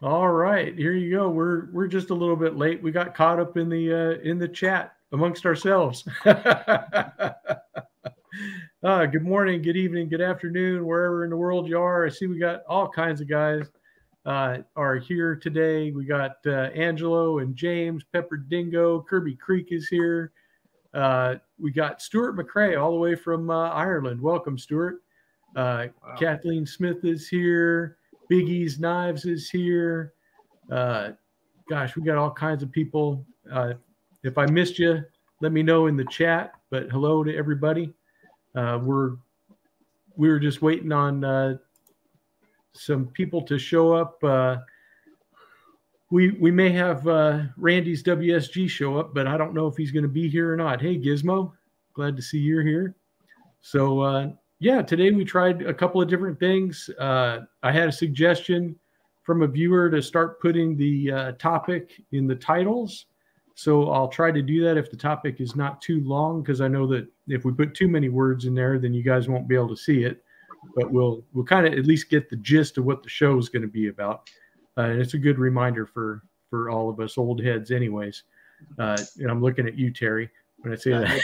All right, here you go. We're just a little bit late. We got caught up in the chat amongst ourselves. Good morning, good evening, good afternoon, wherever in the world you are. I see we got all kinds of guys are here today. We got Angelo and James, Pepper Dingo, Kirby Creek is here. We got Stuart McCrae all the way from Ireland. Welcome, Stuart. Wow. Kathleen Smith is here. Biggie's Knives is here. Gosh, we got all kinds of people. If I missed you, let me know in the chat. But hello to everybody. We were just waiting on some people to show up. We may have Randy's WSG show up, but I don't know if he's going to be here or not. Hey, Gizmo, glad to see you're here. So yeah, today we tried a couple of different things. I had a suggestion from a viewer to start putting the topic in the titles. So I'll try to do that if the topic is not too long, because I know that if we put too many words in there, then you guys won't be able to see it. But we'll kind of at least get the gist of what the show is going to be about. And it's a good reminder for all of us old heads anyways. And I'm looking at you, Terry, when I say that.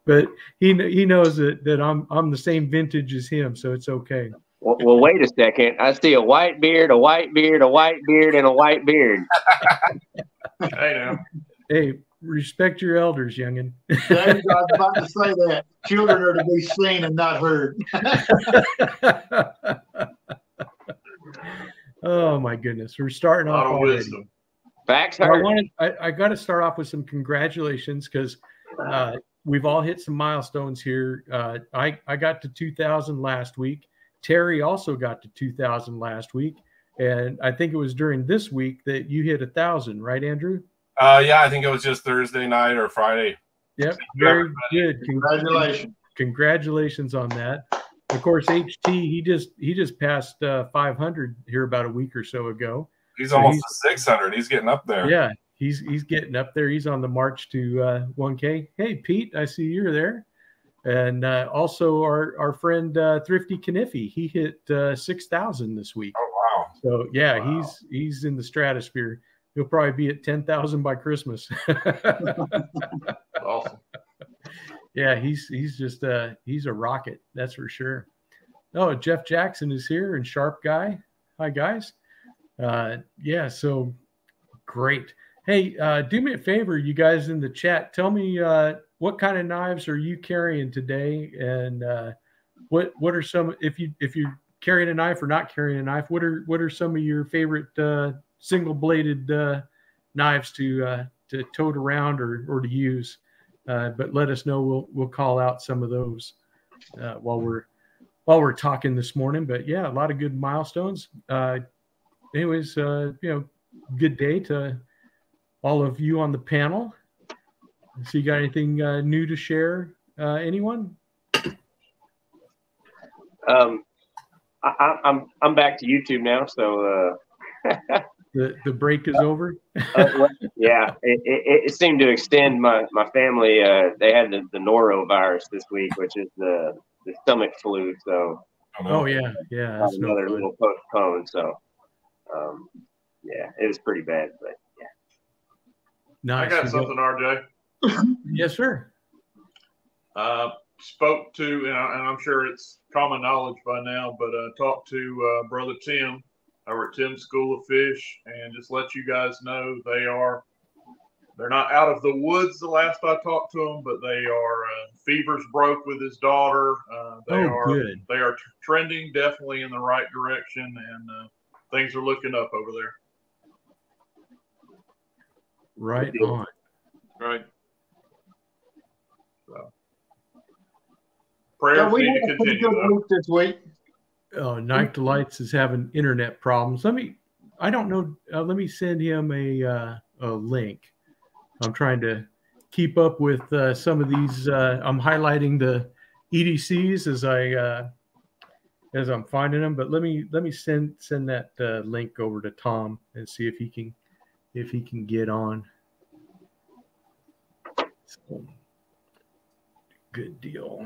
But he knows that I'm the same vintage as him, so it's okay. Well, wait a second. I see a white beard, a white beard, a white beard, and a white beard. Hey, now. Hey, respect your elders, youngin. I was about to say that. Children are to be seen and not heard. Oh, my goodness. We're starting off already. Wisdom. Facts I got to start off with some congratulations, because we've all hit some milestones here. I got to 2,000 last week. Terry also got to 2,000 last week. And I think it was during this week that you hit 1,000, right, Andrew? Yeah, I think it was just Thursday night or Friday. Yep, very good. Congratulations. Congratulations on that. Of course, HT, he just passed 500 here about a week or so ago. He's almost to 600. He's getting up there. Yeah, he's getting up there. He's on the march to 1K. Hey, Pete, I see you're there. And also our friend Thrifty Kniffy, he hit 6,000 this week. Oh, wow. So, yeah, wow. He's in the stratosphere. He'll probably be at 10,000 by Christmas. Awesome. Yeah, he's just he's a rocket, that's for sure. Oh, Jeff Jackson is here, and Sharp Guy. Hi, guys. Yeah, so great. Hey, do me a favor, you guys in the chat. Tell me what kind of knives are you carrying today, and what are some, if you're carrying a knife or not carrying a knife, what are some of your favorite single bladed knives to tote around or to use? But let us know. We'll call out some of those while we're talking this morning. But yeah, a lot of good milestones. Anyways, good day to all of you on the panel. So you got anything new to share? Anyone? I'm back to YouTube now, so the break is over. Yeah, it seemed to extend my family. They had the norovirus this week, which is the stomach flu. So oh yeah, that's another little postponed. So yeah, it was pretty bad, but yeah. Nice. I got something, RJ. Yes, sir. Spoke to, and I'm sure it's common knowledge by now, but talked to Brother Tim over at Tim's School of Fish, and just let you guys know they're not out of the woods the last I talked to them, but they are fever's broke with his daughter. They are trending definitely in the right direction, and things are looking up over there. Right on. Right. So prayers need to continue. This week. Oh, Night Delights is having internet problems. I don't know. Let me send him a link. I'm trying to keep up with some of these. I'm highlighting the EDCs as I'm finding them. But let me send that link over to Tom and see if he can get on. So, good deal.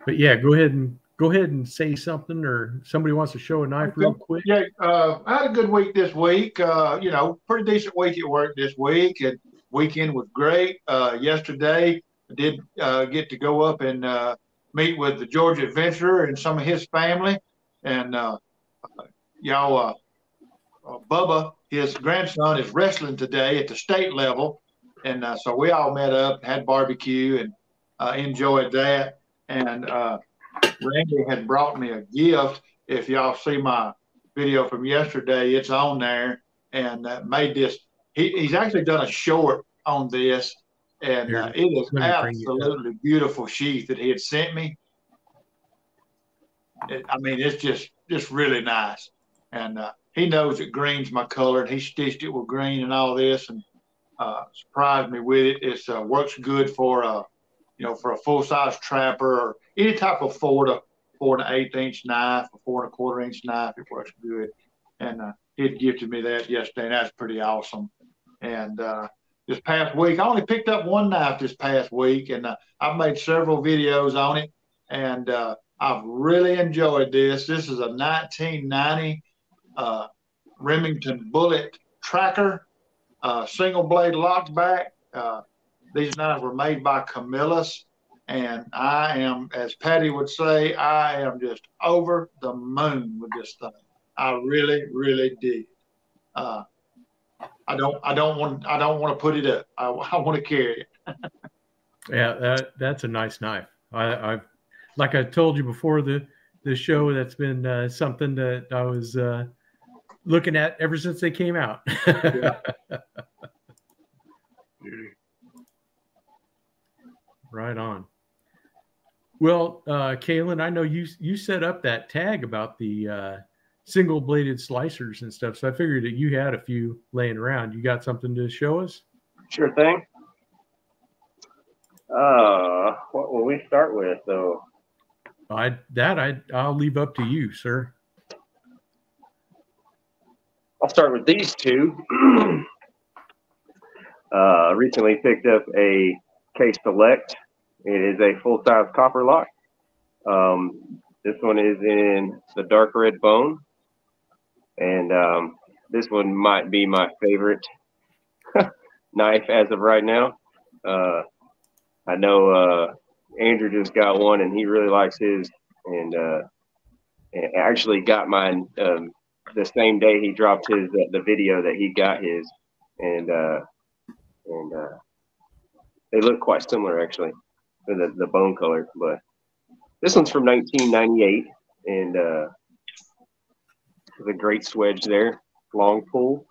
But yeah, go ahead and go ahead and say something, or somebody wants to show a knife real quick. Yeah, I had a good week this week. You know, pretty decent week at work this week. And weekend was great. Yesterday, I did get to go up and meet with the Georgia Adventurer and some of his family. And Bubba, his grandson, is wrestling today at the state level. And so we all met up, had barbecue, and enjoyed that. And Randy had brought me a gift. If y'all see my video from yesterday, it's on there. And made this. He's actually done a short on this. And it is absolutely beautiful sheath that he had sent me. It's just really nice. And he knows that green's my color, and he stitched it with green and all this, and surprised me with it. It works good for for a full size trapper or any type of 4 1/8 inch knife, or 4 1/4 inch knife. It works good. And he gifted me that yesterday, and that's pretty awesome. And this past week, I only picked up one knife this past week, and I've made several videos on it, and I've really enjoyed this. This is a 1990 Remington Bullet Tracker, single blade lockback. These knives were made by Camillus, and I am, as Patty would say, I am just over the moon with this thing. I really, really did. I don't want to put it up. I want to carry it. Yeah, that's a nice knife. I've like I told you before the show, that's been something that I was looking at ever since they came out. Yeah. Right on. Well, Kaylin, I know you set up that tag about the single bladed slicers and stuff, so I figured that you had a few laying around. You got something to show us? Sure thing. What will we start with, though? I'll leave up to you, sir. I'll start with these two. Recently picked up a K Select. It is a full-size copper lock. This one is in the dark red bone, and this one might be my favorite knife as of right now. I know Andrew just got one, and he really likes his, and actually got mine the same day he dropped his the video that he got his, and they look quite similar actually, the bone color. But this one's from 1998, and there's a great swedge there, long pull.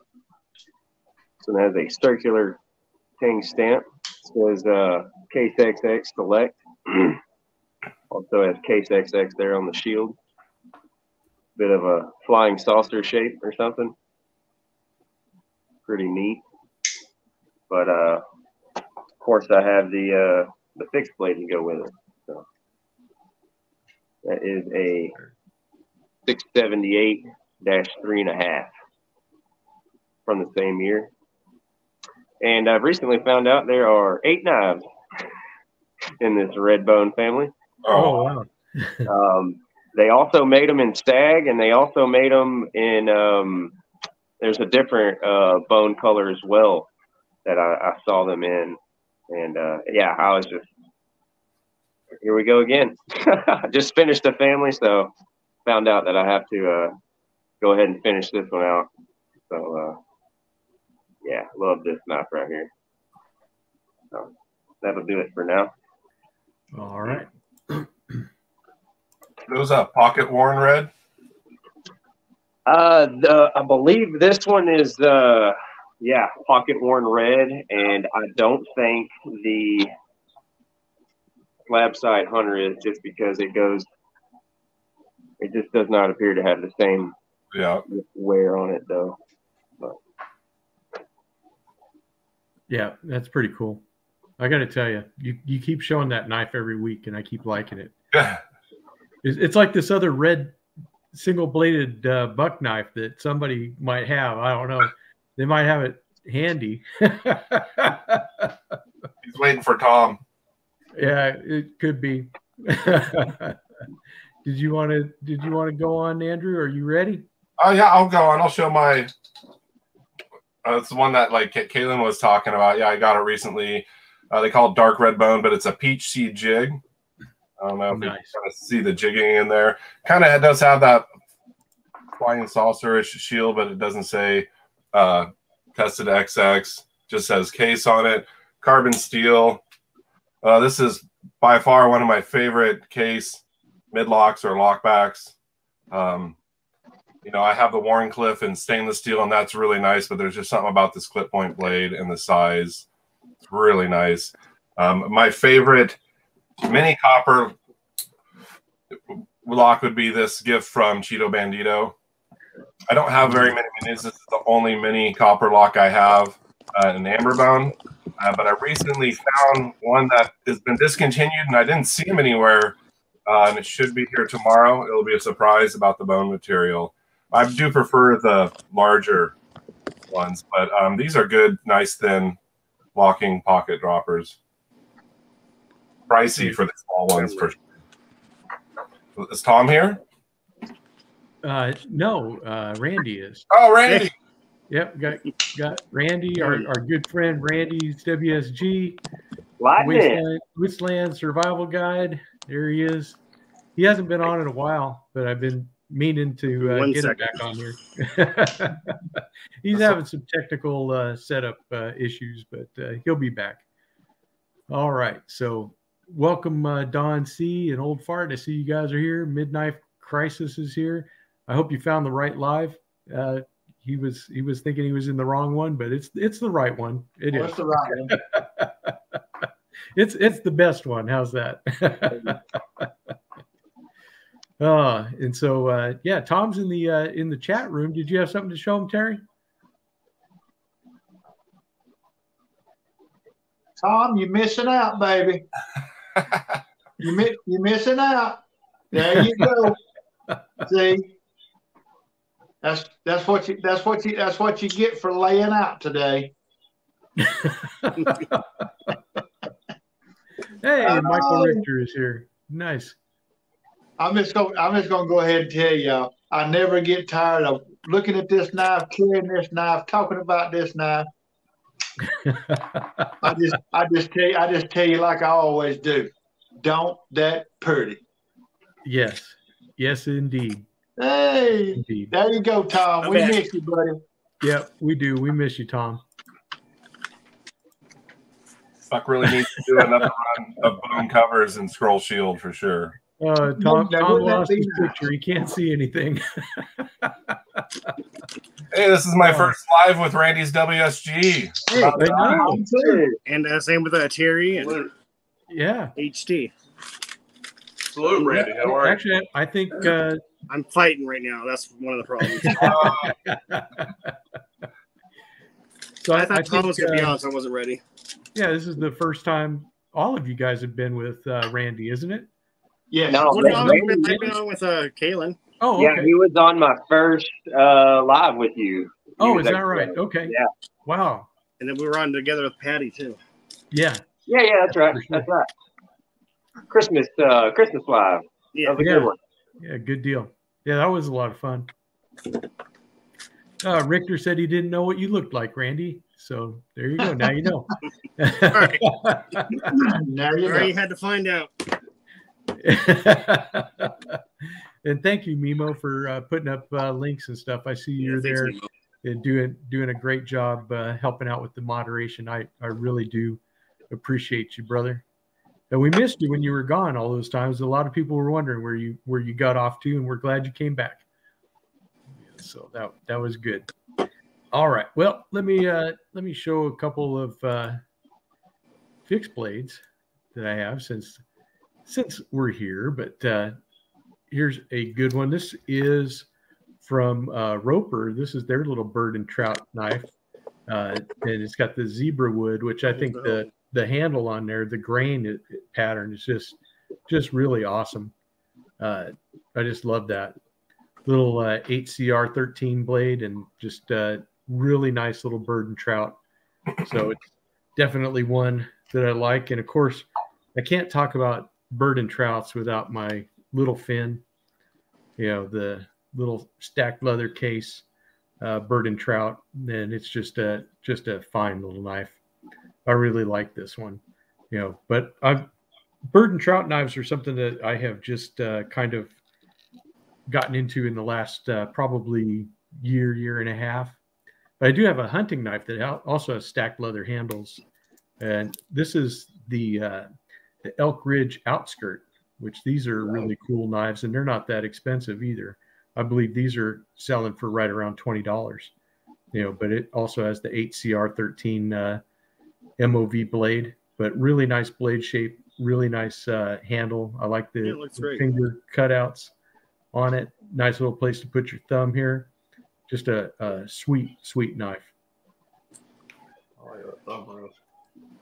So it has a circular King stamp. It says Case XX Select. Also has Case XX there on the shield. Bit of a flying saucer shape or something. Pretty neat. But of course I have the fixed blade to go with it. So that is a 678-3.5 from the same year. And I've recently found out there are 8 knives in this red bone family. Oh, wow. They also made them in stag, and they also made them in there's a different bone color as well that I saw them in. And yeah, I was just, here we go again. Just finished the family, so found out that I have to go ahead and finish this one out. So yeah, love this knife right here. So that'll do it for now. All right. Those pocket worn red? I believe this one is yeah, pocket worn red, and I don't think the slab side hunter is, just because it just does not appear to have the same wear on it though. But. Yeah, that's pretty cool. I got to tell you, you keep showing that knife every week, and I keep liking it. It's like this other red single-bladed buck knife that somebody might have. I don't know. They might have it handy. He's waiting for Tom. Yeah, it could be. Did you want to go on, Andrew? Are you ready? Oh yeah, I'll go on. I'll show my. It's the one that like Kaylin was talking about. Yeah, I got it recently. They call it dark red bone, but it's a peach seed jig. I don't know if you kind of see the jigging in there. Kind of, it does have that flying saucer-ish shield, but it doesn't say tested XX. Just says case on it. Carbon steel. This is by far one of my favorite case midlocks or lockbacks. You know, I have the Warncliffe in stainless steel, and that's really nice, but there's just something about this clip point blade and the size. It's really nice. My favorite mini copper lock would be this gift from Cheeto Bandito. I don't have very many minis. This is the only mini copper lock I have, an amber bone. But I recently found one that has been discontinued, and I didn't see them anywhere. And it should be here tomorrow. It'll be a surprise about the bone material. I do prefer the larger ones, but these are good, nice, thin locking pocket droppers. Pricey for the small ones, for sure. Is Tom here? No, Randy is. Oh, Randy. Yep, got Randy, our good friend Randy's WSG Wasteland Survival Guide. There he is. He hasn't been on in a while, but I've been meaning to get him back on here. He's having some technical setup issues, but he'll be back. All right, so welcome Don C and Old Fart. I see you guys are here. Midnight Crisis is here. I hope you found the right live. He was thinking he was in the wrong one, but it's the right one. It is. It's the right one. It's the best one. How's that? And so yeah, Tom's in the chat room. Did you have something to show him, Terry? Tom, you're missing out, baby. You're missing out. There you go. See, that's what you get for laying out today. Hey, Michael Richter is here. Nice. I'm just gonna go ahead and tell y'all, I never get tired of looking at this knife, carrying this knife, talking about this knife. I just tell you like I always do. Don't that pretty. Yes, indeed. Hey, indeed. There you go, Tom. We miss you, buddy. Yep, we do. We miss you, Tom. Buck really needs to do another run of bone covers and scroll shield for sure. Tom lost his picture. He can't see anything. Hey, this is my first live with Randy's WSG. Hey, and same with Terry and HT. Salute, Randy. How are you? Actually, I think I'm fighting right now. That's one of the problems. So I thought Tom was going to be on, so I wasn't ready. Yeah, this is the first time all of you guys have been with Randy, isn't it? Yeah. No, I've been on with Kaylin. Oh, okay. Yeah, he was on my first live with you. Oh, is that right? Okay. Yeah. Wow. And then we were on together with Patty too. Yeah. Yeah, that's right. Sure. That's right. Christmas live. Yeah. That was a good one. Yeah, good deal. Yeah, that was a lot of fun. Richter said he didn't know what you looked like, Randy. So there you go. Now you know. All right. Now you know. You had to find out. And thank you, Mimo, for putting up links and stuff. I see you're there and doing a great job helping out with the moderation. I really do appreciate you, brother. And we missed you when you were gone all those times. A lot of people were wondering where you got off to, and we're glad you came back. So that was good. All right. Well, let me show a couple of fixed blades that I have since we're here. But here's a good one. This is from Roper. This is their little bird and trout knife, and it's got the zebra wood, which I think the handle on there, the grain pattern is just really awesome. I just love that little 8CR13 blade, and just really nice little bird and trout. So it's definitely one that I like. And of course, I can't talk about bird and trouts without my little fin. the little stacked leather case, bird and trout, and it's just a fine little knife. I really like this one, but bird and trout knives are something that I have just kind of gotten into in the last probably year and a half. But I do have a hunting knife that also has stacked leather handles, and this is the Elk Ridge Outskirt, which these are really cool knives, and they're not that expensive either. I believe these are selling for right around $20. But it also has the 8CR13 MOV blade, but really nice blade shape, really nice handle. I like the finger cutouts on it. Nice little place to put your thumb here. Just a sweet knife.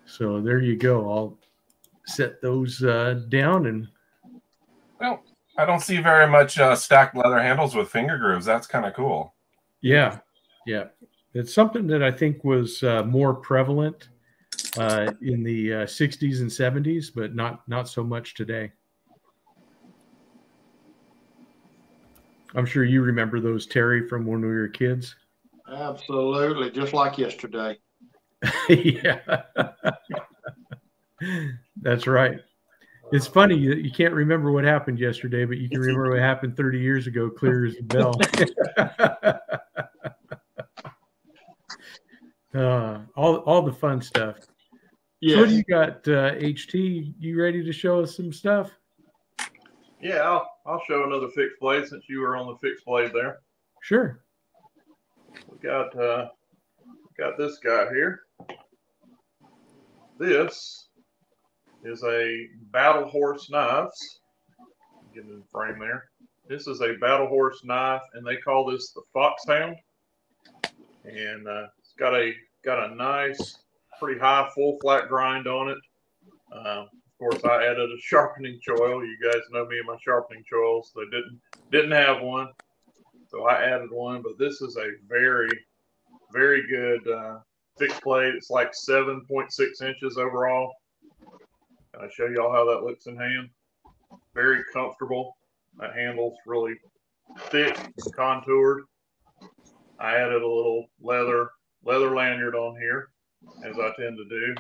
So there you go. I'll set those down. And well, I don't see very much stacked leather handles with finger grooves. That's kind of cool. Yeah. It's something that I think was more prevalent in the 60s and 70s, but not so much today. I'm sure you remember those, Terry, from when we were kids. Absolutely, just like yesterday. Yeah, that's right. It's funny you can't remember what happened yesterday, but you can remember what happened 30 years ago, clear as a bell. All the fun stuff. Yes. So what do you got, HT? You ready to show us some stuff? Yeah, I'll show another fixed blade since you were on the fixed blade there. Sure. We got this guy here. This is a Battle Horse Knives. Get in the frame there. This is a Battle Horse knife, and they call this the Foxhound. And it's got a nice, pretty high full flat grind on it. Of course, I added a sharpening choil. You guys know me and my sharpening choils. They didn't have one, so I added one. But this is a very, very good fixed blade. It's like 7.6 inches overall. Can I show y'all how that looks in hand? Very comfortable. That handle's really thick and contoured. I added a little leather lanyard on here, as I tend to do.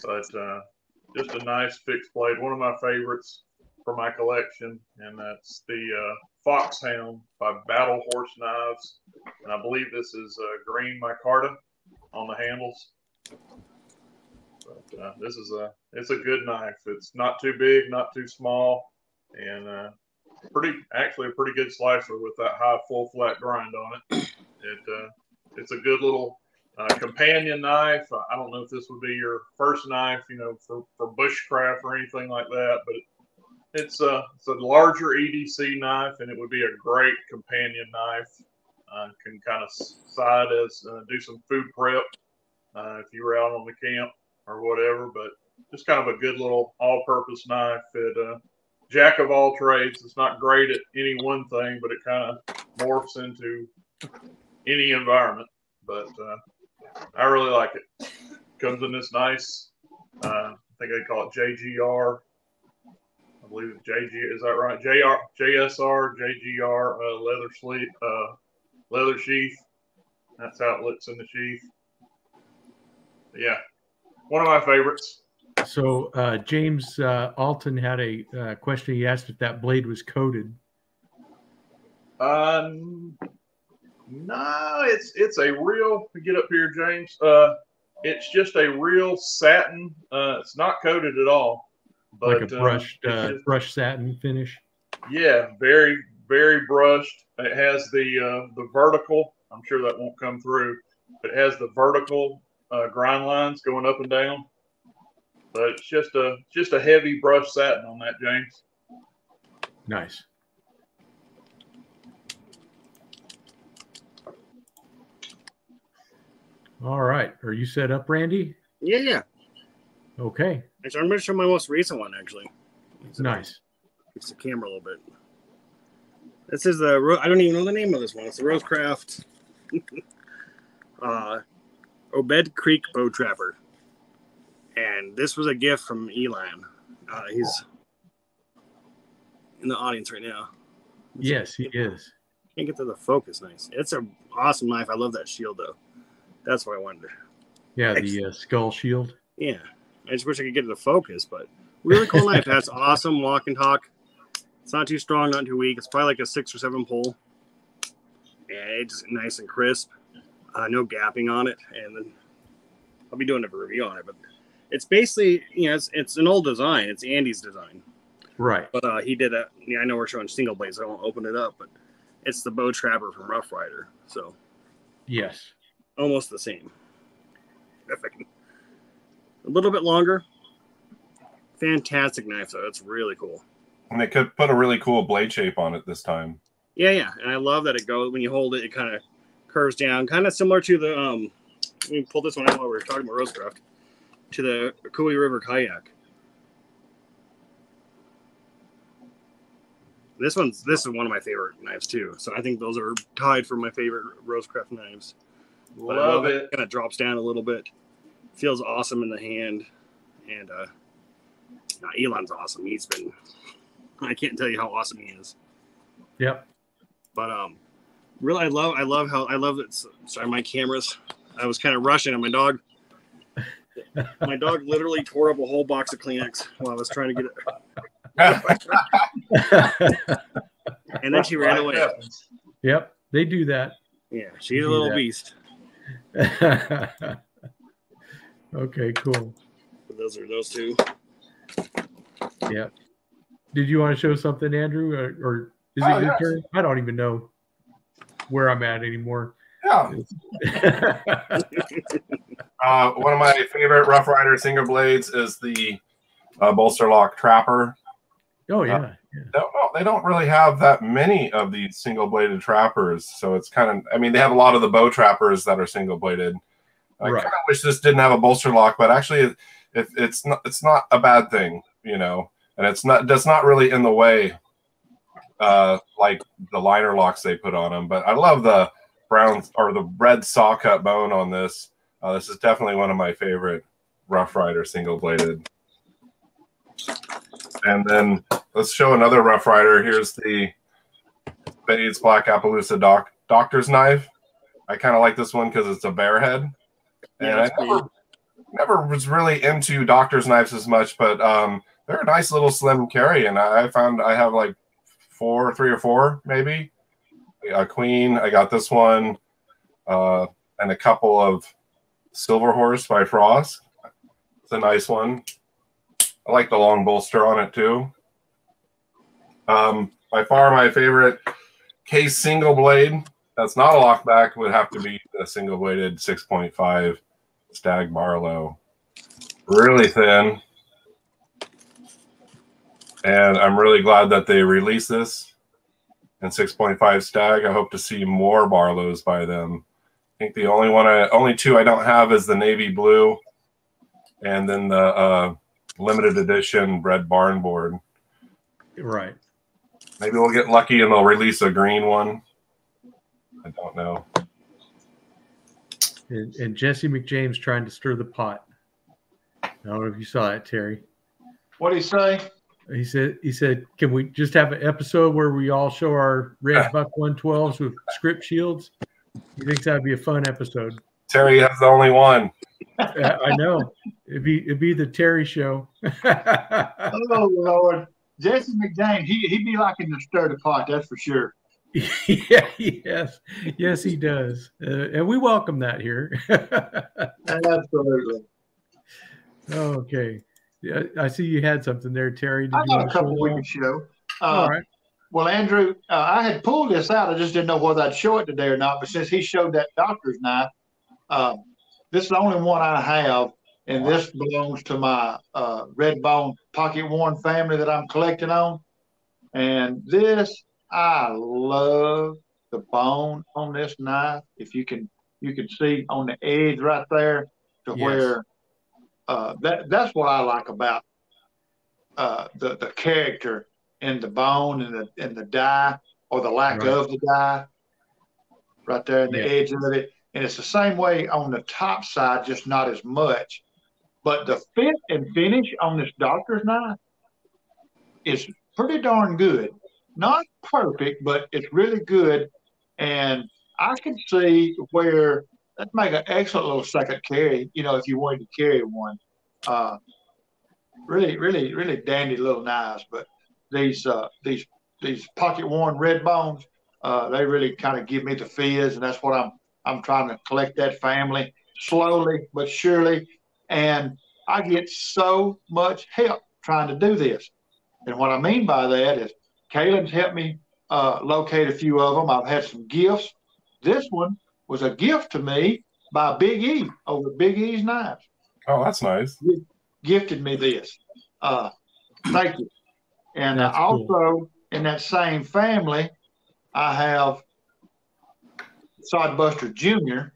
But just a nice fixed blade, one of my favorites for my collection, and that's the Foxhound by Battle Horse Knives. And I believe this is green micarta on the handles. But it's a good knife. It's not too big, not too small, and actually a pretty good slicer with that high full flat grind on it. It's a good little companion knife. I don't know if this would be your first knife, for bushcraft or anything like that, but it's a larger EDC knife, and it would be a great companion knife. Can kind of side as do some food prep if you were out on the camp or whatever, but just kind of a good little all-purpose knife. It jack of all trades. It's not great at any one thing, but it kind of morphs into any environment. But I really like it. Comes in this nice, I think they call it JGR. I believe it's JG. Is that right? JSR, JGR leather sheath. That's how it looks in the sheath. But yeah, one of my favorites. So James Alton had a question. He asked if that blade was coated. No, it's a real. Get up here, James. It's just a real satin. It's not coated at all. But, like a brushed satin finish. Yeah, very, very brushed. It has the vertical. I'm sure that won't come through. But it has the vertical grind lines going up and down. But it's just a heavy brushed satin on that, James. Nice. All right. Are you set up, Randy? Yeah. Okay. Actually, I'm going to show my most recent one, actually. Nice. Fix the camera a little bit. This is I don't even know the name of this one. It's the Rosecraft Obed Creek Bow Trapper. And this was a gift from Elan. He's in the audience right now. Yes, he is. Can't get to the focus nice. It's an awesome knife. I love that shield, though. That's what I wanted to. Yeah, the skull shield. Yeah. I just wish I could get to the focus, but really cool knife. That's awesome. Walk and talk. It's not too strong, not too weak. It's probably like a 6 or 7 pull. Yeah, it's nice and crisp. No gapping on it. And then I'll be doing a review on it, but it's basically, it's an old design. It's Andy's design. Right. But he did a, I know we're showing single blades, so I won't open it up, but it's the bow trapper from Rough Rider. So, yes. Almost the same. If I can. A little bit longer. Fantastic knife, though. It's really cool. And they could put a really cool blade shape on it this time. Yeah. And I love that it goes, when you hold it, it kind of curves down. Kind of similar to the, let me pull this one out while we were talking about Rosecraft, to the Cooley River Kayak. This is one of my favorite knives too. So I think those are tied for my favorite Rosecraft knives. Love it. Kind of drops down a little bit. Feels awesome in the hand. And Elon's awesome. I can't tell you how awesome he is. Yep. But really, I love it. Sorry, my cameras. I was kind of rushing, and my dog literally tore up a whole box of Kleenex while I was trying to get it. And then she ran away. Yep, they do that. Yeah, she's a little beast. Okay, cool. Those are those two. Yeah. Did you want to show something, Andrew, or is it your turn? I don't even know where I'm at anymore. Yeah. One of my favorite Rough Rider single blades is the Bolster Lock Trapper. Oh, yeah. They don't really have that many of these single bladed trappers, so it's kind of, I mean, they have a lot of the bow trappers that are single bladed. I kind of wish this didn't have a bolster lock, but actually it's not a bad thing, and that's not really in the way like the liner locks they put on them. But I love the brown or the red saw cut bone on this. This is definitely one of my favorite Rough Rider single bladed. And then let's show another Rough Rider. Here's the Spades Black Appaloosa Doctor's Knife. I kind of like this one because it's a bear head. And I never was really into Doctor's Knives as much, but they're a nice little slim carry. And I found I have like 3 or 4 maybe. A Queen. I got this one. And a couple of Silver Horse by Frost. It's a nice one. I like the long bolster on it too. By far my favorite case single blade that's not a lockback would have to be the single bladed 6.5 Stag Barlow. Really thin. And I'm really glad that they released this in 6.5 Stag. I hope to see more Barlows by them. I think the only 2 I don't have is the navy blue and then the limited edition red barn board. Right. Maybe we'll get lucky and they'll release a green one. I don't know. And Jesse McJames trying to stir the pot. I don't know if you saw that, Terry. What did he say? He said, can we just have an episode where we all show our red Buck 112s with script shields? He thinks that'd be a fun episode. Terry has the only one. I know. It'd be the Terry show. Oh Lord, Jesse McJames, he'd be liking to stir the pot. That's for sure. Yeah, yes, he does, and we welcome that here. Absolutely. Okay, yeah, I see you had something there, Terry. I got a couple we could show. All right. Well, Andrew, I had pulled this out. I just didn't know whether I'd show it today or not. But since he showed that doctor's knife, this is the only one I have, and this belongs to my red bone pocket worn family that I'm collecting on. And this, I love the bone on this knife. If you can see on the edge right there to where that's what I like about the character in the bone and the dye or the lack of the dye right there in the edge of it. And it's the same way on the top side, just not as much. But the fit and finish on this doctor's knife is pretty darn good. not perfect, but it's really good. And I can see where that'd make an excellent little second carry, if you wanted to carry one. Really, really, really dandy little knives. But these pocket worn red bones, they really kind of give me the fizz, and that's what I'm trying to collect that family slowly but surely. And I get so much help trying to do this. And what I mean by that is Kaylin's helped me locate a few of them. I've had some gifts. This one was a gift to me by Big E over Big E's Knives. Oh, that's nice. He gifted me this. Thank you. And also cool. In that same family, I have Sodbuster Jr.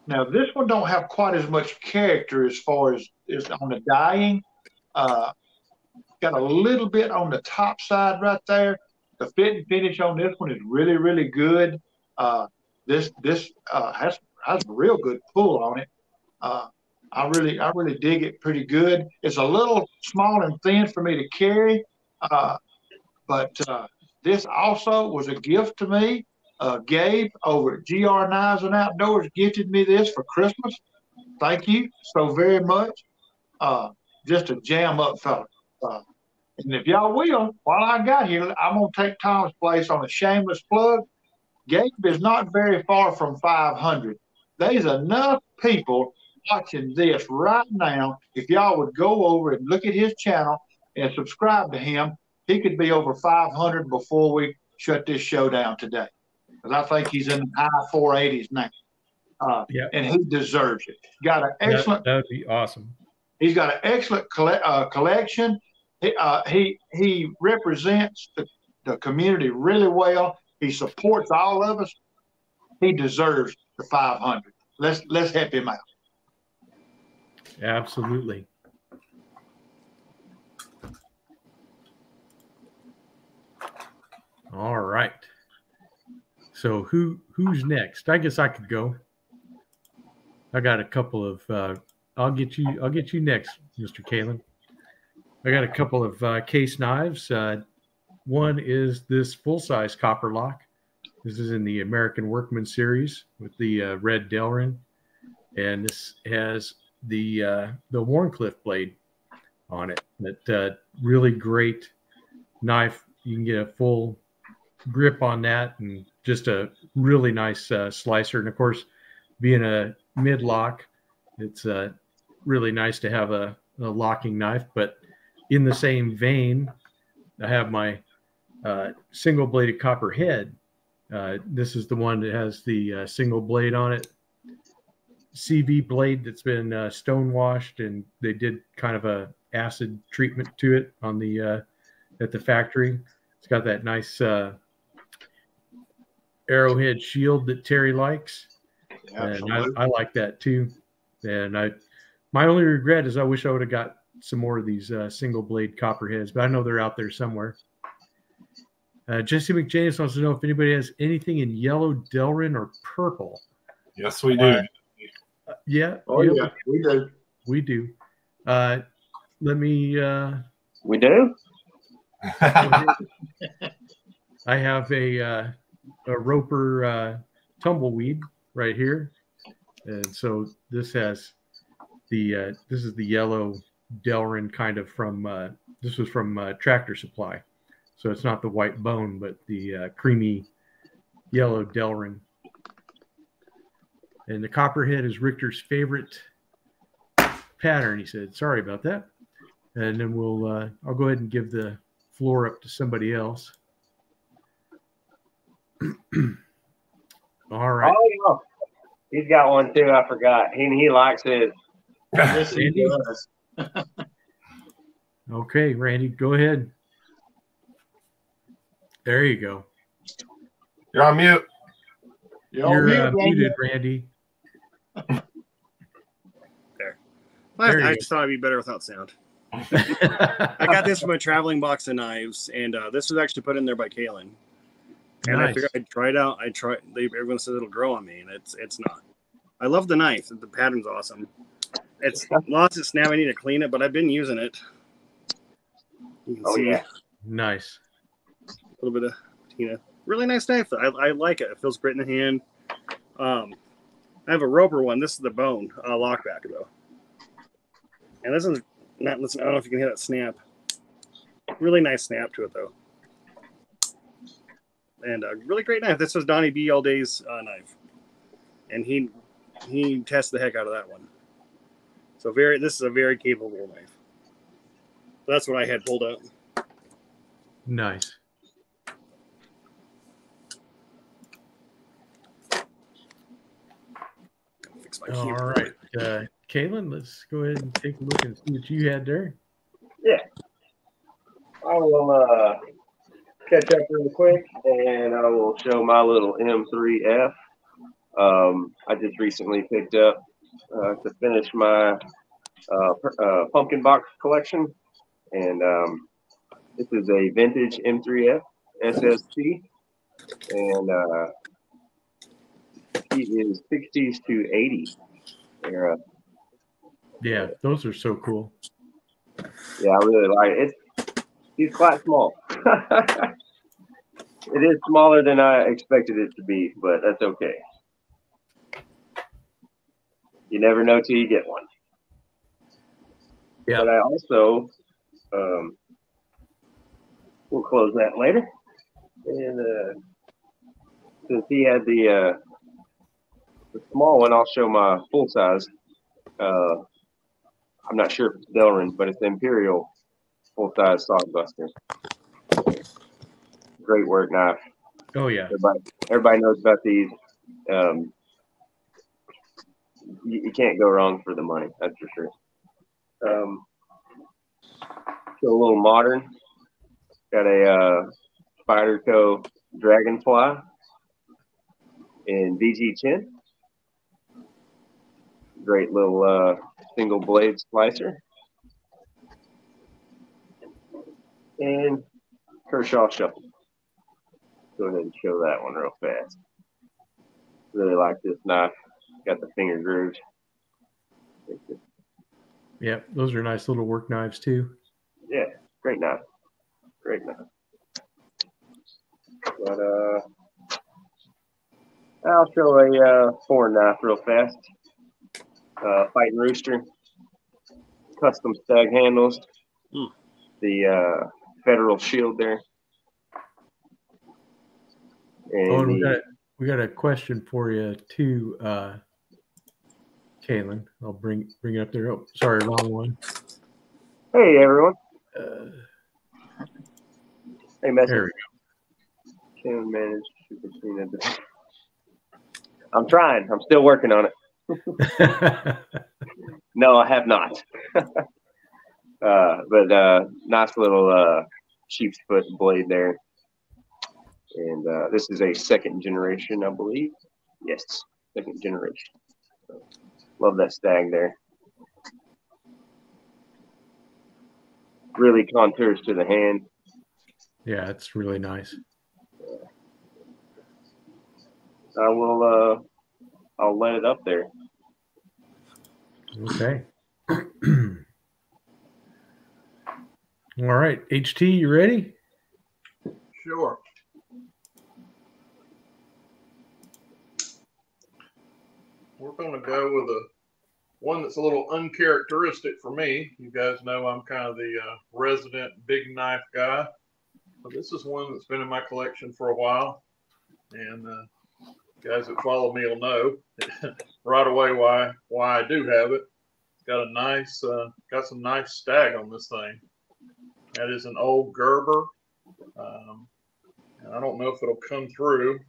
Now, this one don't have quite as much character as far as on the dyeing. Got a little bit on the top side right there. The fit and finish on this one is really, really good. This has a real good pull on it. I really dig it pretty good. It's a little small and thin for me to carry, but this also was a gift to me. Gabe over at GR Knives and Outdoors gifted me this for Christmas. Thank you so very much. Just a jam up fella. And if y'all will, while I got here, I'm going to take Tom's place on a shameless plug. Gabe is not very far from 500. There's enough people watching this right now. If y'all would go over and look at his channel and subscribe to him, he could be over 500 before we shut this show down today. Because I think he's in the high 480s now. And he deserves it. Got an excellent. That would be awesome. He's got an excellent collection. He represents the community really well. He supports all of us. He deserves the 500. Let's help him out. Absolutely. All right. So who's next? I guess I could go. I got a couple of. I'll get you next, Mr. Kaylin. I got a couple of case knives. One is this full-size copper lock. This is in the American Workman series with the red Delrin, and this has the Wharncliffe blade on it. That really great knife. You can get a full grip on that, and just a really nice slicer. And of course, being a mid lock, it's really nice to have a locking knife. But in the same vein, I have my single bladed copper head. This is the one that has the single blade on it. CV blade that's been stone washed, and they did kind of a acid treatment to it on the at the factory. It's got that nice arrowhead shield that Terry likes. And I like that too. And my only regret is I wish I would have got some more of these single blade copperheads, but I know they're out there somewhere. Jesse McJames wants to know if anybody has anything in yellow Delrin or purple. Yes, we do. Yeah. Oh, yeah, we do. We do. Let me. We do. I have a Roper tumbleweed right here, and so this has the this is the yellow Delrin kind of from this was from Tractor Supply, so it's not the white bone but the creamy yellow Delrin. And the copperhead is Richter's favorite pattern. He said, "Sorry about that." And then we'll I'll go ahead and give the floor up to somebody else. All right. Oh, he's got one too. I forgot. He likes his. Yes, he does. Okay, Randy, go ahead. There you go. You're on mute. You're muted, Randy. There. I just thought it'd be better without sound. I got this from a traveling box of knives, and this was actually put in there by Kaylin. And nice. I figured I'd try it out. Everyone says it'll grow on me, and it's not. I love the knife. The pattern's awesome. It's lost its snap. I need to clean it, but I've been using it. Oh, yeah. Nice. A little bit of patina. Really nice knife. I like it. It feels great in the hand. I have a Roper one. This is the bone lockback though. And this one's not. Listen, I don't know if you can hear that snap. Really nice snap to it though. And a really great knife. This was Donnie B all day's knife, and he tested the heck out of that one. So this is a very capable knife. So that's what I had pulled out. Nice. All right, Kaylin, let's go ahead and take a look and see what you had there. Yeah, I will catch up real quick, and I will show my little M3F. I just recently picked up to finish my pumpkin box collection, and this is a vintage M3F SST, and he is 60s to 80s era. Yeah, those are so cool. Yeah, I really like it. He's quite small. It is smaller than I expected it to be, but that's okay. You never know till you get one. Yeah. But I also, we'll close that later. And since he had the small one, I'll show my full size. I'm not sure if it's Delrin, but it's the Imperial full size Sogbuster. Great work knife. Oh yeah. Everybody knows about these. You can't go wrong for the money, that's for sure. So a little modern. Got a Spyderco Dragonfly in VG Chin. Great little single blade slicer. And Kershaw Shuffle. Go ahead and show that one real fast. Really like this knife. Got the finger grooves. Yeah, those are nice little work knives too. Yeah, great knife. Great knife. But I'll show a foreign knife real fast. Fighting Rooster. Custom stag handles. The Federal Shield there. And we got a question for you too, Kaylin. I'll bring it up there. Oh, sorry, wrong one. Hey everyone. Hey, message. There we go. Can manage Super Cena. I'm trying. I'm still working on it. No, I have not. But nice little sheep's foot blade there. And this is a second generation, I believe. Yes, second generation. So, love that stag there. Really contours to the hand. Yeah, it's really nice. I'll let it up there. Okay. All right, HT, you ready? Sure. We're going to go with one that's a little uncharacteristic for me. You guys know I'm kind of the resident big knife guy. But this is one that's been in my collection for a while. And guys that follow me will know right away why I do have it. It's got a nice, got some nice stag on this thing. That is an old Gerber. And I don't know if it'll come through,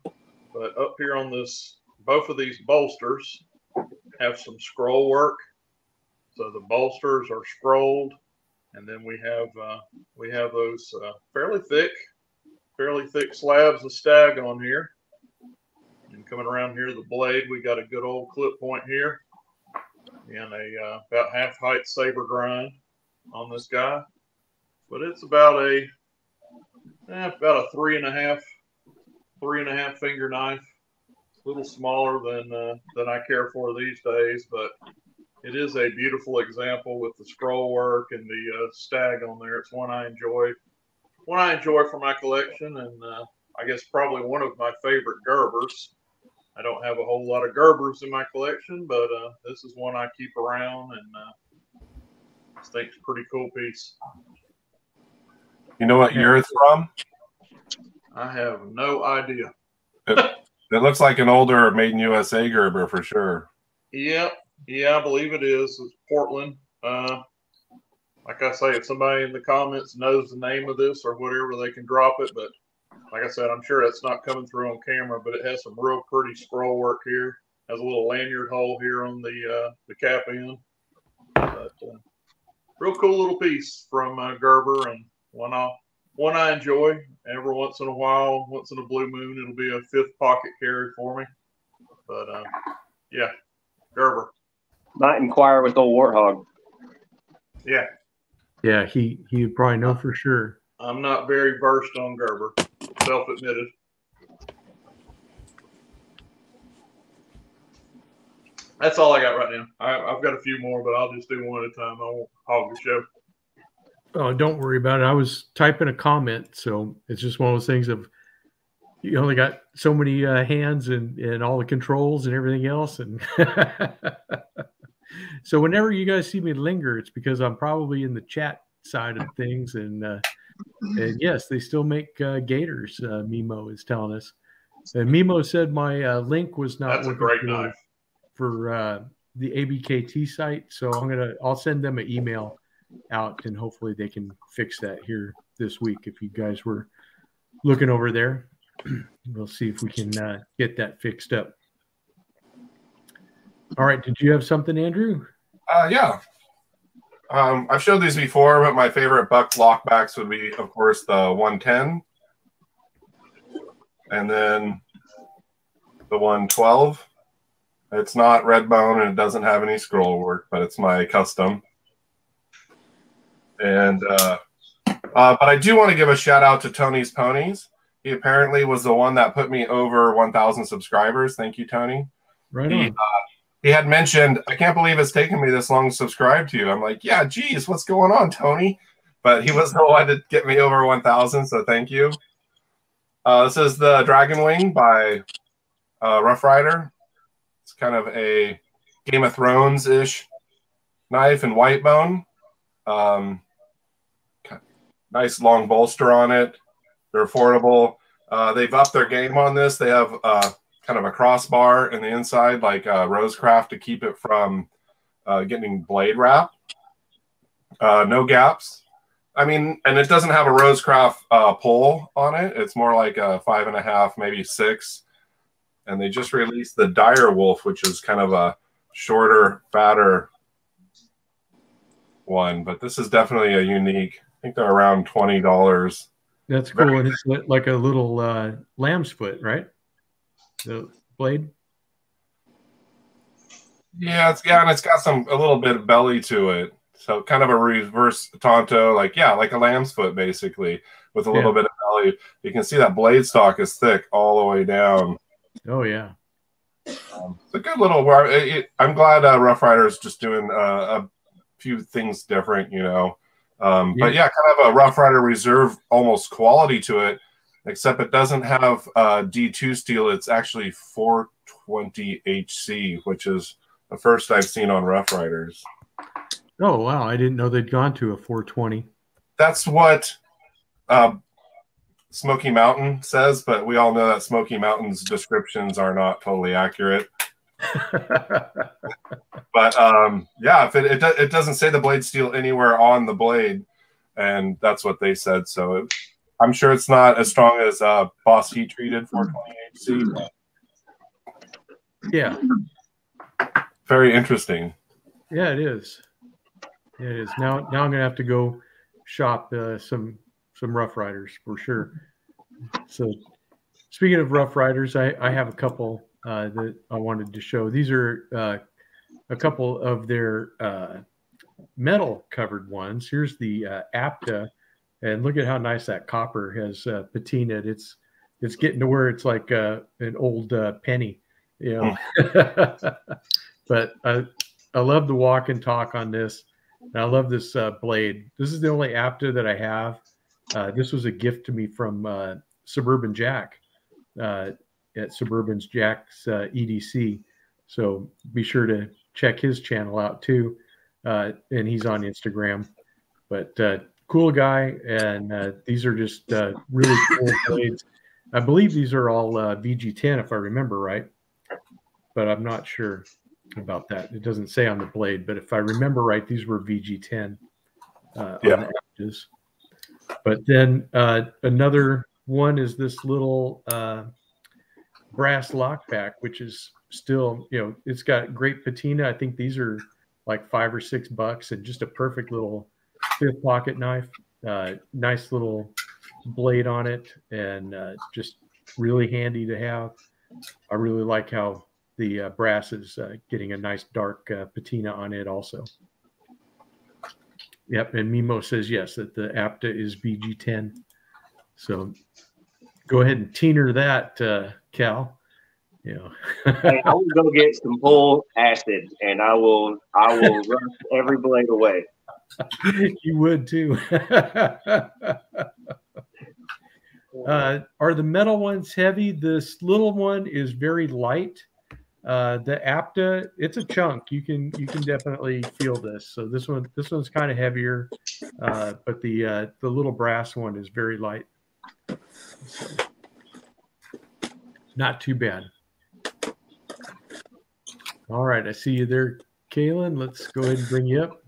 but up here on this, both of these bolsters have some scroll work. So the bolsters are scrolled, and then we have those fairly thick slabs of stag on here. And coming around here, the blade, we got a good old clip point here, and a about half height saber grind on this guy. But it's about a 3.5 finger knife. A little smaller than I care for these days, but it is a beautiful example with the scroll work and the stag on there. It's one I enjoy I enjoy for my collection, and I guess probably one of my favorite Gerbers. I don't have a whole lot of Gerbers in my collection, but this is one I keep around, and I think it's a pretty cool piece. You know what year it's from? I have no idea. It looks like an older Made in USA Gerber for sure. Yep. Yeah, I believe it is. It's Portland. Like I say, if somebody in the comments knows the name of this or whatever, they can drop it. But like I said, I'm sure it's not coming through on camera, but it has some real pretty scroll work here. Has a little lanyard hole here on the cap end. But, real cool little piece from Gerber, and one I enjoy. Every once in a while, once in a blue moon, it'll be a fifth pocket carry for me. But yeah, Gerber. Might inquire with old Warthog. Yeah. Yeah, he'd probably know for sure. I'm not very versed on Gerber, self-admitted. That's all I got right now. I've got a few more, but I'll just do one at a time. I won't hog the show. Oh, don't worry about it. I was typing a comment, so it's just one of those things of you only got so many hands and all the controls and everything else. And so whenever you guys see me linger, it's because I'm probably in the chat side of things. And yes, they still make gators. Mimo is telling us. And Mimo said my link was not. That's a great knife for the ABKT site. So I'll send them an email out, and hopefully they can fix that here this week. If you guys were looking over there, we'll see if we can get that fixed up. All right. Did you have something, Andrew? Yeah. I've showed these before, but my favorite buck lockbacks would be, of course, the 110, and then the 112. It's not red bone and it doesn't have any scroll work, but it's my custom. And but I do want to give a shout out to Tony's Ponies. He apparently was the one that put me over 1,000 subscribers. Thank you, Tony. Right on. He had mentioned, I can't believe it's taken me this long to subscribe to you. I'm like, yeah, geez, what's going on, Tony? But he was the one to get me over 1,000, so thank you. This is the Dragon Wing by Rough Rider. It's kind of a Game of Thrones-ish knife and white bone. Nice long bolster on it. They're affordable. They've upped their game on this. They have kind of a crossbar in the inside, like Rosecraft, to keep it from getting blade wrap. No gaps. I mean, and it doesn't have a Rosecraft pull on it. It's more like a 5.5, maybe 6. And they just released the Dire Wolf, which is kind of a shorter, fatter one. But this is definitely a unique. I think they're around $20. That's cool. And it's like a little lamb's foot, right? The blade. Yeah, and it's got a little bit of belly to it. So kind of a reverse Tonto, like a lamb's foot, basically, with a little bit of belly. You can see that blade stock is thick all the way down. Oh, yeah. It's a good little. I'm glad Rough Rider is just doing a few things different, you know. But yeah, kind of a Rough Rider Reserve almost quality to it, except it doesn't have D2 steel. It's actually 420 HC, which is the first I've seen on Rough Riders. Oh, wow. I didn't know they'd gone to a 420. That's what Smoky Mountain says, but we all know that Smoky Mountain's descriptions are not totally accurate. But yeah, if it doesn't say the blade steel anywhere on the blade, and that's what they said. So I'm sure it's not as strong as Boss Heat Treated 420 HC. Yeah, very interesting. Yeah, it is. Yeah, it is. Now I'm gonna have to go shop some Rough Riders for sure. So speaking of Rough Riders, I have a couple that I wanted to show. These are a couple of their metal covered ones. Here's the Apta, and look at how nice that copper has patinaed. It's getting to where it's like an old penny, you know. But I love the walk and talk on this, and I love this blade. This is the only Apta that I have, This was a gift to me from Suburban Jack at Suburban's Jack's EDC. So be sure to check his channel out too. And he's on Instagram. But cool guy. And these are just really cool blades. I believe these are all VG10, if I remember right. But I'm not sure about that. It doesn't say on the blade. But if I remember right, these were VG10 on the edges. But then another one is this little brass lock pack, which is still, it's got great patina. I think these are like $5 or $6 and just a perfect little fifth pocket knife. Nice little blade on it and just really handy to have. I really like how the brass is getting a nice dark patina on it also. Yep, and Mimo says yes, that the APTA is VG10. So go ahead and teener that, Cal. Hey, I will go get some bull acid, and I will rust every blade away. You would too. Are the metal ones heavy? This little one is very light. The APTA, it's a chunk. You can definitely feel this. So this one's kind of heavier, but the little brass one is very light. So, not too bad. All right, I see you there, Kalen. Let's go ahead and bring you up.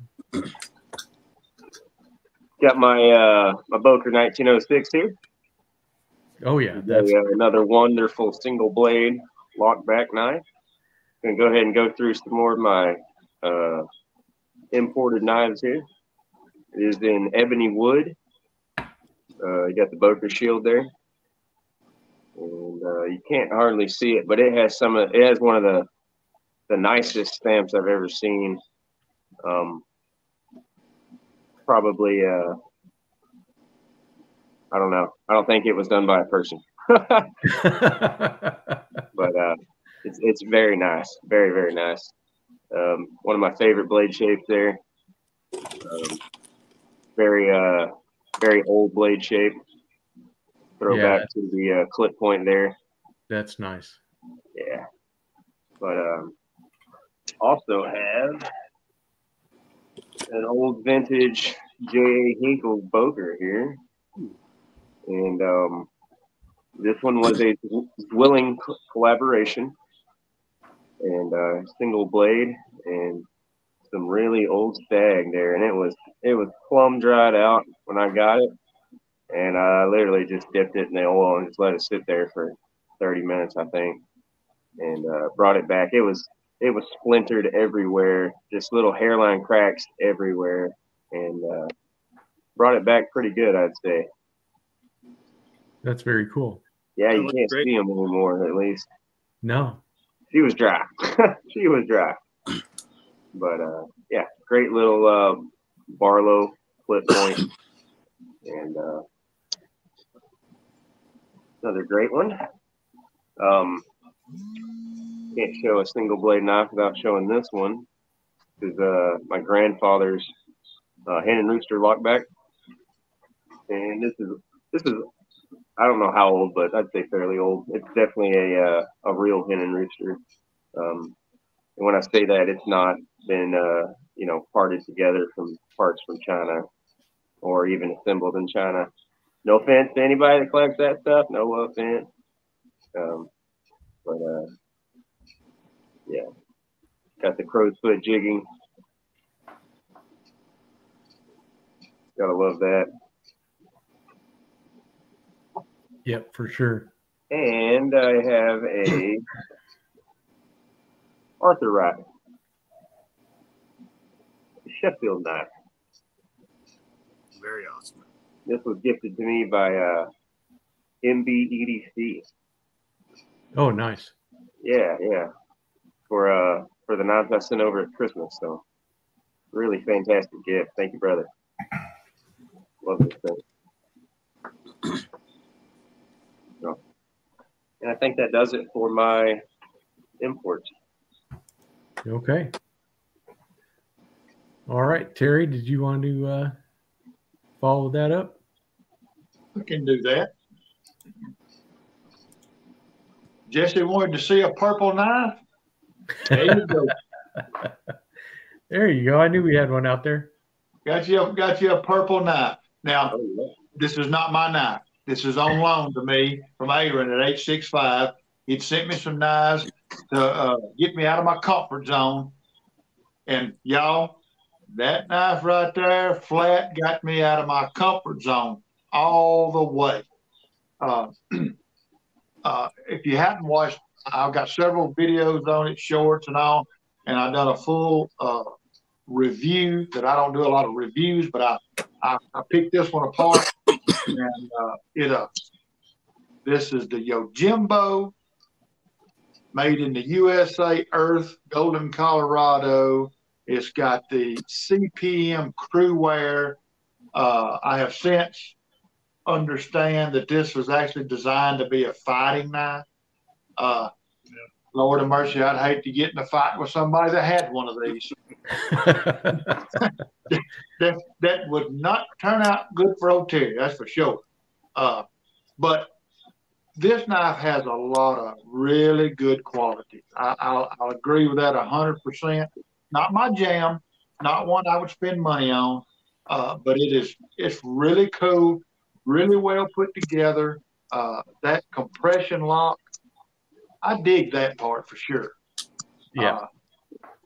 Got my my Boker 1906 here. Oh yeah, that's another wonderful single blade lock back knife. Gonna go ahead and go through some more of my imported knives here. It is in ebony wood. You got the Boker shield there, and you can't hardly see it, but it has one of the nicest stamps I've ever seen. Probably, I don't know. I don't think it was done by a person, but it's very nice, very, very nice. One of my favorite blade shapes there. Very old blade shape. Back to the clip point there. That's nice. Yeah, but also have an old vintage J.A. Hinkle Boker here, and this one was a willing collaboration, and single blade and some really old stag there, and it was plumb dried out when I got it, and I literally just dipped it in the oil and just let it sit there for 30 minutes, I think, and brought it back. It was splintered everywhere, just little hairline cracks everywhere, and brought it back pretty good, I'd say. That's very cool. Yeah, you can't see them anymore, at least. No. She was dry. She was dry. But, yeah, great little Barlow flip point. And another great one. Can't show a single blade knife without showing this one. This is my grandfather's hen and rooster lockback, and this is I don't know how old, but I'd say fairly old. It's definitely a real hen and rooster. And when I say that, it's not been parted together from parts from China or even assembled in China. No offense to anybody that collects that stuff. No offense. But yeah, got the crow's foot jigging. Gotta love that. Yep, for sure. And I have a Arthur Wright Sheffield knife. Very awesome. This was gifted to me by MBEDC. Oh, nice. Yeah. For the knives I sent over at Christmas. So really fantastic gift. Thank you, brother. Love this thing. So, and I think that does it for my imports. Okay. All right, Terry, did you want to follow that up? I can do that. Jesse wanted to see a purple knife. There you go. There you go. I knew we had one out there. Got you a purple knife. Now, this is not my knife. This is on loan to me from Aaron at 865. He'd sent me some knives to get me out of my comfort zone. And y'all, that knife right there, flat, got me out of my comfort zone all the way. If you haven't watched, I've got several videos on it, shorts and all, and I've done a full review. That I don't do a lot of reviews, but I picked this one apart, and this is the Yojimbo, made in the USA, Earth, Golden, Colorado. It's got the CPM crew wear. I have since understand that this was actually designed to be a fighting knife. Lord of mercy, I'd hate to get in a fight with somebody that had one of these. that would not turn out good for O'Terry, that's for sure. But this knife has a lot of really good qualities. I'll agree with that 100%. Not my jam, not one I would spend money on, but it's really cool. Really well put together. That compression lock, I dig that part for sure. Yeah,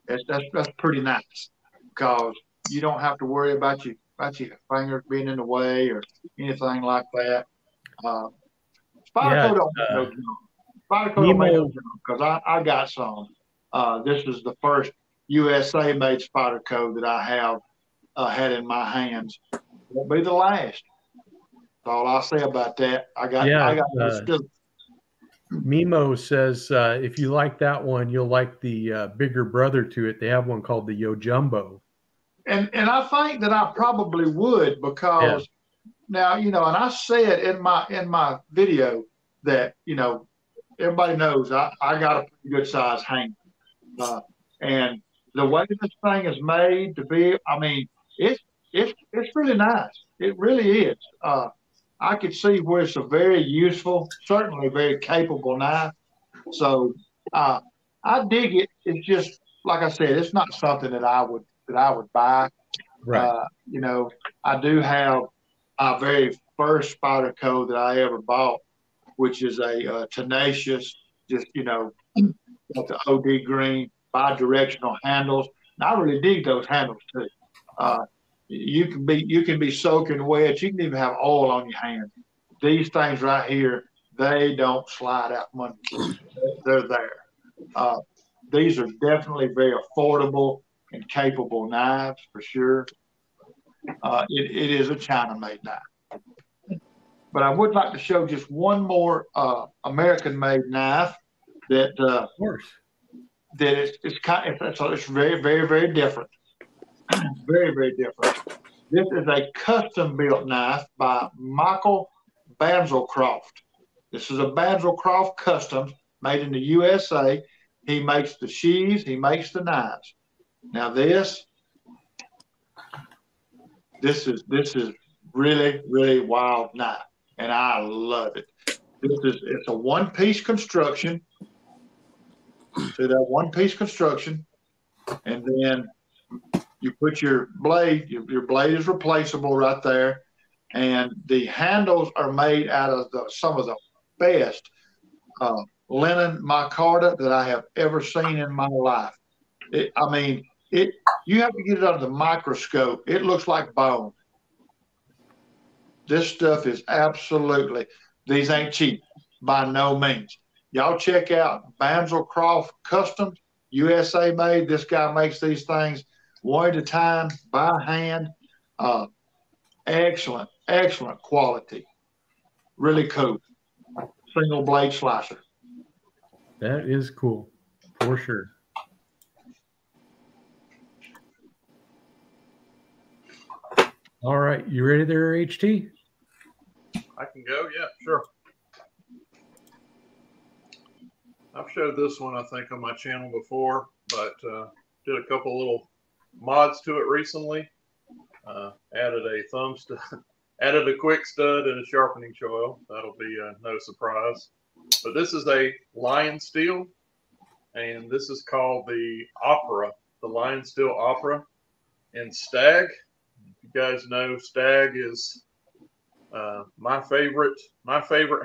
that's pretty nice because you don't have to worry about your fingers being in the way or anything like that. Spyderco don't make no jump. Spyderco don't make no jump because I got some. This is the first USA made Spyderco that I have had in my hands. It won't be the last. All I'll say about that. I got Mimo says if you like that one, you'll like the bigger brother to it. They have one called the Yojimbo. And I think that I probably would because now, and I said in my video that, everybody knows I got a pretty good size hanger. And the way this thing is made to be, I mean, it's really nice. It really is. I could see where it's a very useful, certainly very capable knife. So I dig it. It's just like I said, it's not something that I would buy. Right. I do have our very first Spyderco that I ever bought, which is a tenacious, just got the OD green bi-directional handles. And I really dig those handles too. You can be soaking wet. You can even have oil on your hands. These things right here, they don't slide out money. They're there. These are definitely very affordable and capable knives for sure. It is a China-made knife. But I would like to show just one more American-made knife that of course. That it's very, very, very different. Very, very different. This is a custom-built knife by Michael Banzelcroft. This is a Banzelcroft custom made in the USA. He makes the sheaths. He makes the knives. Now this is really, really wild knife, and I love it. It's a one-piece construction. So that one-piece construction, and then you put your blade. Your blade is replaceable right there, and the handles are made out of some of the best linen micarta that I have ever seen in my life. You have to get it under the microscope. It looks like bone. This stuff is absolutely. These ain't cheap by no means. Y'all check out Banzelcroft Customs, USA made. This guy makes these things one at a time by hand. Excellent, excellent quality. Really cool. Single blade slicer. That is cool, for sure. All right, you ready there, HT? I can go. Yeah, sure. I've showed this one, I think, on my channel before, but did a couple little mods to it recently. Added a thumb added a quick stud and a sharpening choil. That'll be no surprise. But this is a lion steel, and this is called the Opera, the lion steel Opera in stag. If you guys know, stag is my favorite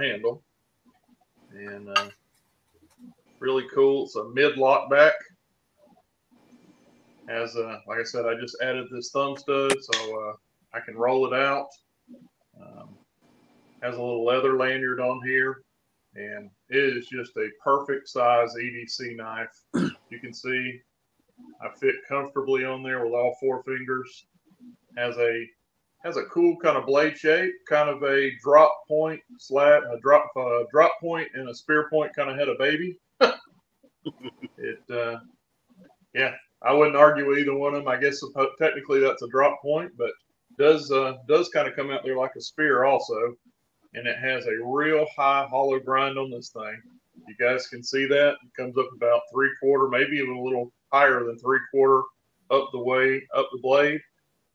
handle, and really cool. It's a mid lock back. Has like I said, I just added this thumb stud so I can roll it out. Has a little leather lanyard on here, and it is just a perfect size EDC knife. You can see I fit comfortably on there with all 4 fingers. Has a cool kind of blade shape, kind of a drop point drop point and a spear point kind of had a baby. Yeah, I wouldn't argue with either one of them. I guess technically that's a drop point, but does kind of come out there like a spear also. And it has a real high hollow grind on this thing. You guys can see that. It comes up about 3/4, maybe even a little higher than 3/4 up the blade.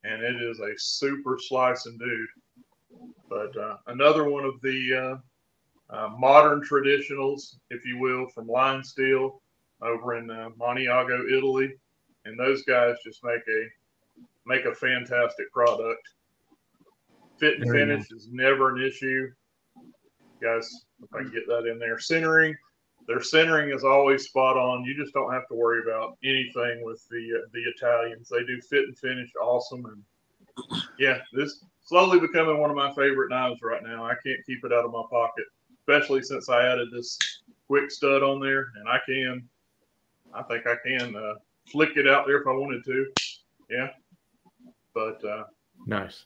And it is a super slicing dude. But another one of the modern traditionals, if you will, from Lion Steel over in Montiago, Italy. And those guys just make a fantastic product. Fit and finish is never an issue. Guys, if I can get that in there. Centering, their centering is always spot on. You just don't have to worry about anything with the Italians. They do fit and finish awesome. And yeah, this slowly becoming one of my favorite knives right now. I can't keep it out of my pocket, especially since I added this quick stud on there. And I think I can flick it out there if I wanted to. Yeah. But nice.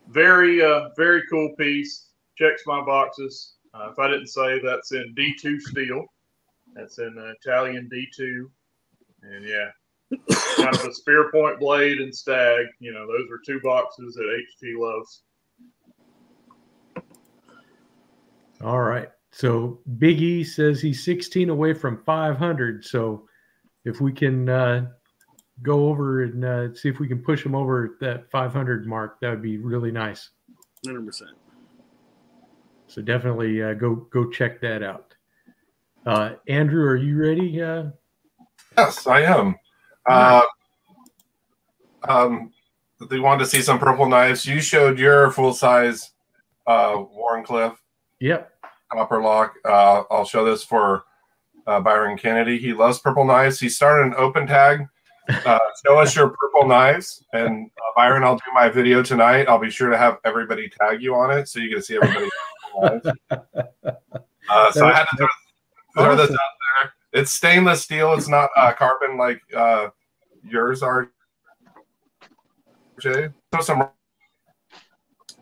Very, very cool piece. Checks my boxes. If I didn't say, that's in D2 steel. That's in Italian D2. And yeah, kind of a spear point blade and stag. You know, those are 2 boxes that HT loves. All right. So Big E says he's 16 away from 500. So if we can go over and see if we can push him over that 500 mark, that would be really nice. 100%. So definitely go check that out. Andrew, are you ready? Yes, I am. They wanted to see some purple knives. You showed your full-size Wharncliffe. Yep. Copper lock. I'll show this for Byron Kennedy. He loves purple knives. He started an open tag. Show us your purple knives, and Byron, I'll do my video tonight. I'll be sure to have everybody tag you on it so you can see everybody's knives. So I had to throw this out there. It's stainless steel. It's not carbon like yours are, Jay. So some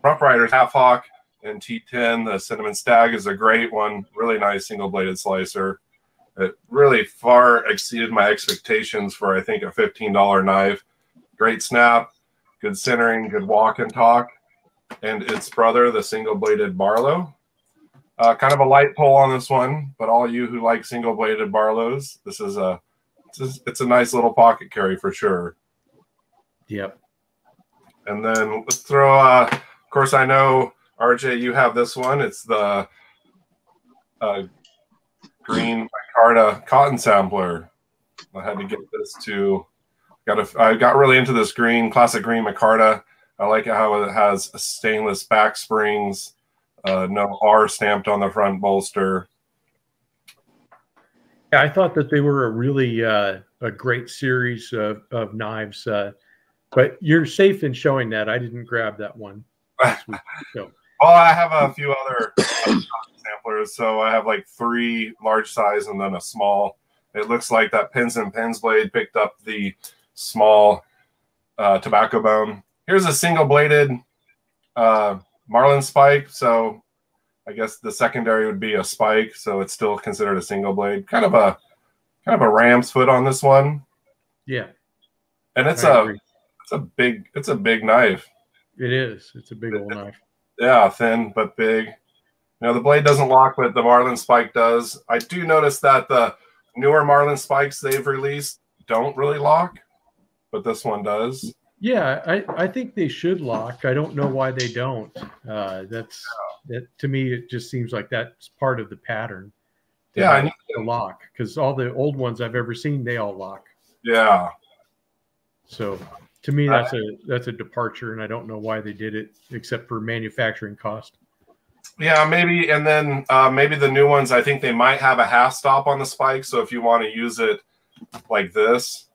Rough Riders, Half Hawk, and T10. The Cinnamon Stag is a great one. Really nice single-bladed slicer. It really far exceeded my expectations for, I think, a $15 knife. Great snap, good centering, good walk and talk. And its brother, the single-bladed Barlow. Kind of a light pull on this one, but all you who like single-bladed Barlows, this is it's a nice little pocket carry for sure. Yep. And then let's throw, of course, I know, RJ, you have this one. It's the green micarta cotton sampler. I had to get this to I got really into this classic green micarta. I like how it has stainless back springs, no R stamped on the front bolster. Yeah, I thought that they were a really a great series of knives, but you're safe in showing that. I didn't grab that one. So. Well, I have a few other samplers. So I have like 3 large size and then a small. It looks like that Pins and Pins blade picked up the small tobacco bone. Here's a single bladed Marlin spike. So I guess the secondary would be a spike. So it's still considered a single blade. Kind of a ram's foot on this one. Yeah. And it's a big knife. It is. It's a big old knife. Yeah, thin but big. You know, the blade doesn't lock, but the Marlin spike does. I do notice that the newer Marlin spikes they've released don't really lock, but this one does. Yeah, I think they should lock. I don't know why they don't. That to me, it just seems like that's part of the pattern. Yeah, a lock, because all the old ones I've ever seen, they all lock. Yeah. So to me, that's a departure, and I don't know why they did it, except for manufacturing cost. Yeah, maybe, and then maybe the new ones, I think they might have a half stop on the spike. So if you want to use it like this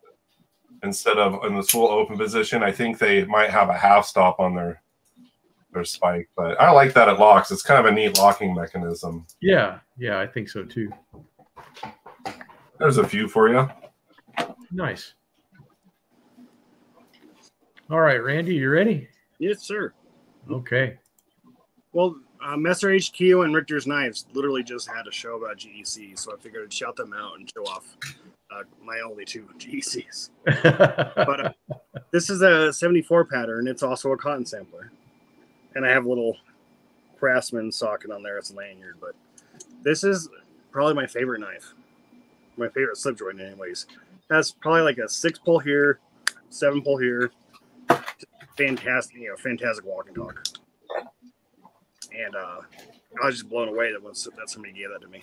instead of in the full open position, I think they might have a half stop on their spike. But I like that it locks. It's kind of a neat locking mechanism. Yeah, I think so too. There's a few for you. Nice. All right, Randy, you ready? Yes, sir. Okay. Well, Messer HQ and Richter's Knives literally just had a show about GEC, so I figured I'd shout them out and show off my only 2 GECs. But this is a 74 pattern. It's also a cotton sampler. And I have a little Craftsman socket on there. It's a lanyard, but this is probably my favorite knife. My favorite slip joint anyways. Has probably like a 6-pull here, 7-pull here. Fantastic, fantastic walk and talk. And I was just blown away that somebody gave that to me.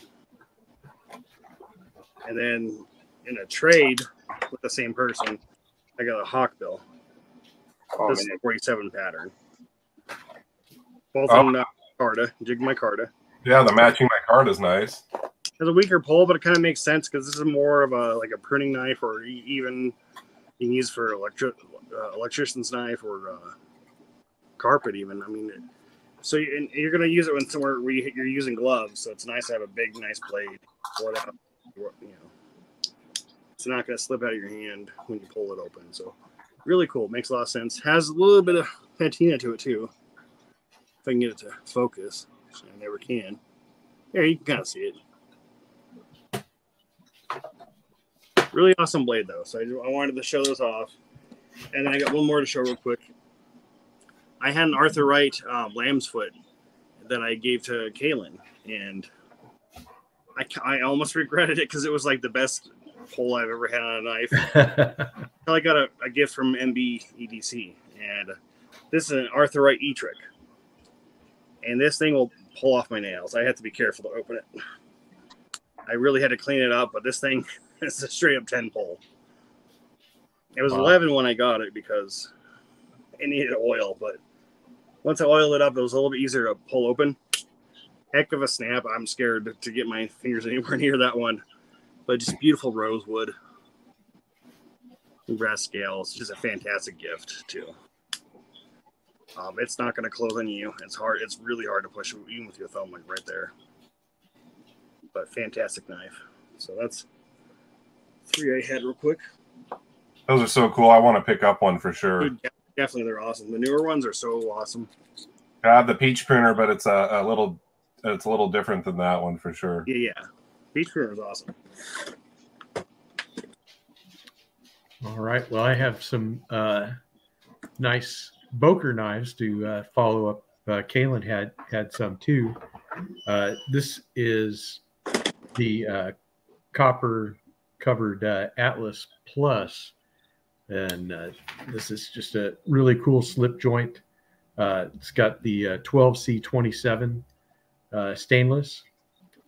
And then in a trade with the same person, I got a Hawkbill. This is a 47 pattern. Both on Micarta, Jig Micarta. Yeah, the matching Micarta is nice. Has a weaker pull, but it kind of makes sense because this is more of a pruning knife, or even you can use for electrician's knife or carpet even. I mean, so you're going to use it when somewhere where you're using gloves, so it's nice to have a big, nice blade. It's not going to slip out of your hand when you pull it open. So really cool. Makes a lot of sense. Has a little bit of patina to it too. If I can get it to focus, which I never can. There, you can kind of see it. Really awesome blade though. So I wanted to show this off. And then I got one more to show real quick. I had an Arthur Wright lamb's foot that I gave to Kaylin, and I almost regretted it because it was like the best pull I've ever had on a knife. I got a gift from MB EDC, and this is an Arthur Wright E-Trick. And this thing will pull off my nails. I have to be careful to open it. I really had to clean it up, but this thing is a straight up 10 pull. It was 11 when I got it because it needed oil, but once I oiled it up, it was a little bit easier to pull open. Heck of a snap. I'm scared to get my fingers anywhere near that one. But just beautiful rosewood. And brass scales. Just a fantastic gift, too. It's not going to close on you. It's hard. It's really hard to push, even with your thumb like right there. But fantastic knife. So that's 3 I had real quick. Those are so cool. I want to pick up one for sure. Dude, definitely, they're awesome. The newer ones are so awesome. I have the peach pruner, but it's a little different than that one for sure. Yeah. Peach pruner is awesome. All right. Well, I have some nice Boker knives to follow up. Kaylin had some too. This is the copper covered Atlas Plus, and this is just a really cool slip joint. It's got the 12C27 stainless.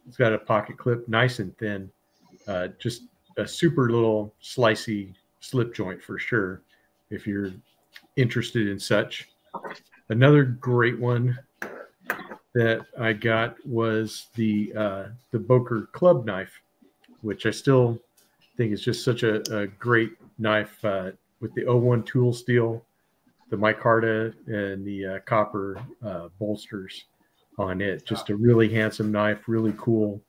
It's got a pocket clip, nice and thin. Just a super little slicey slip joint for sure, if you're interested in such. Another great one that I got was the Boker club knife, which I still think is just such a great knife with the 01 tool steel, the micarta, and the copper bolsters on it. Just a really handsome knife, really cool.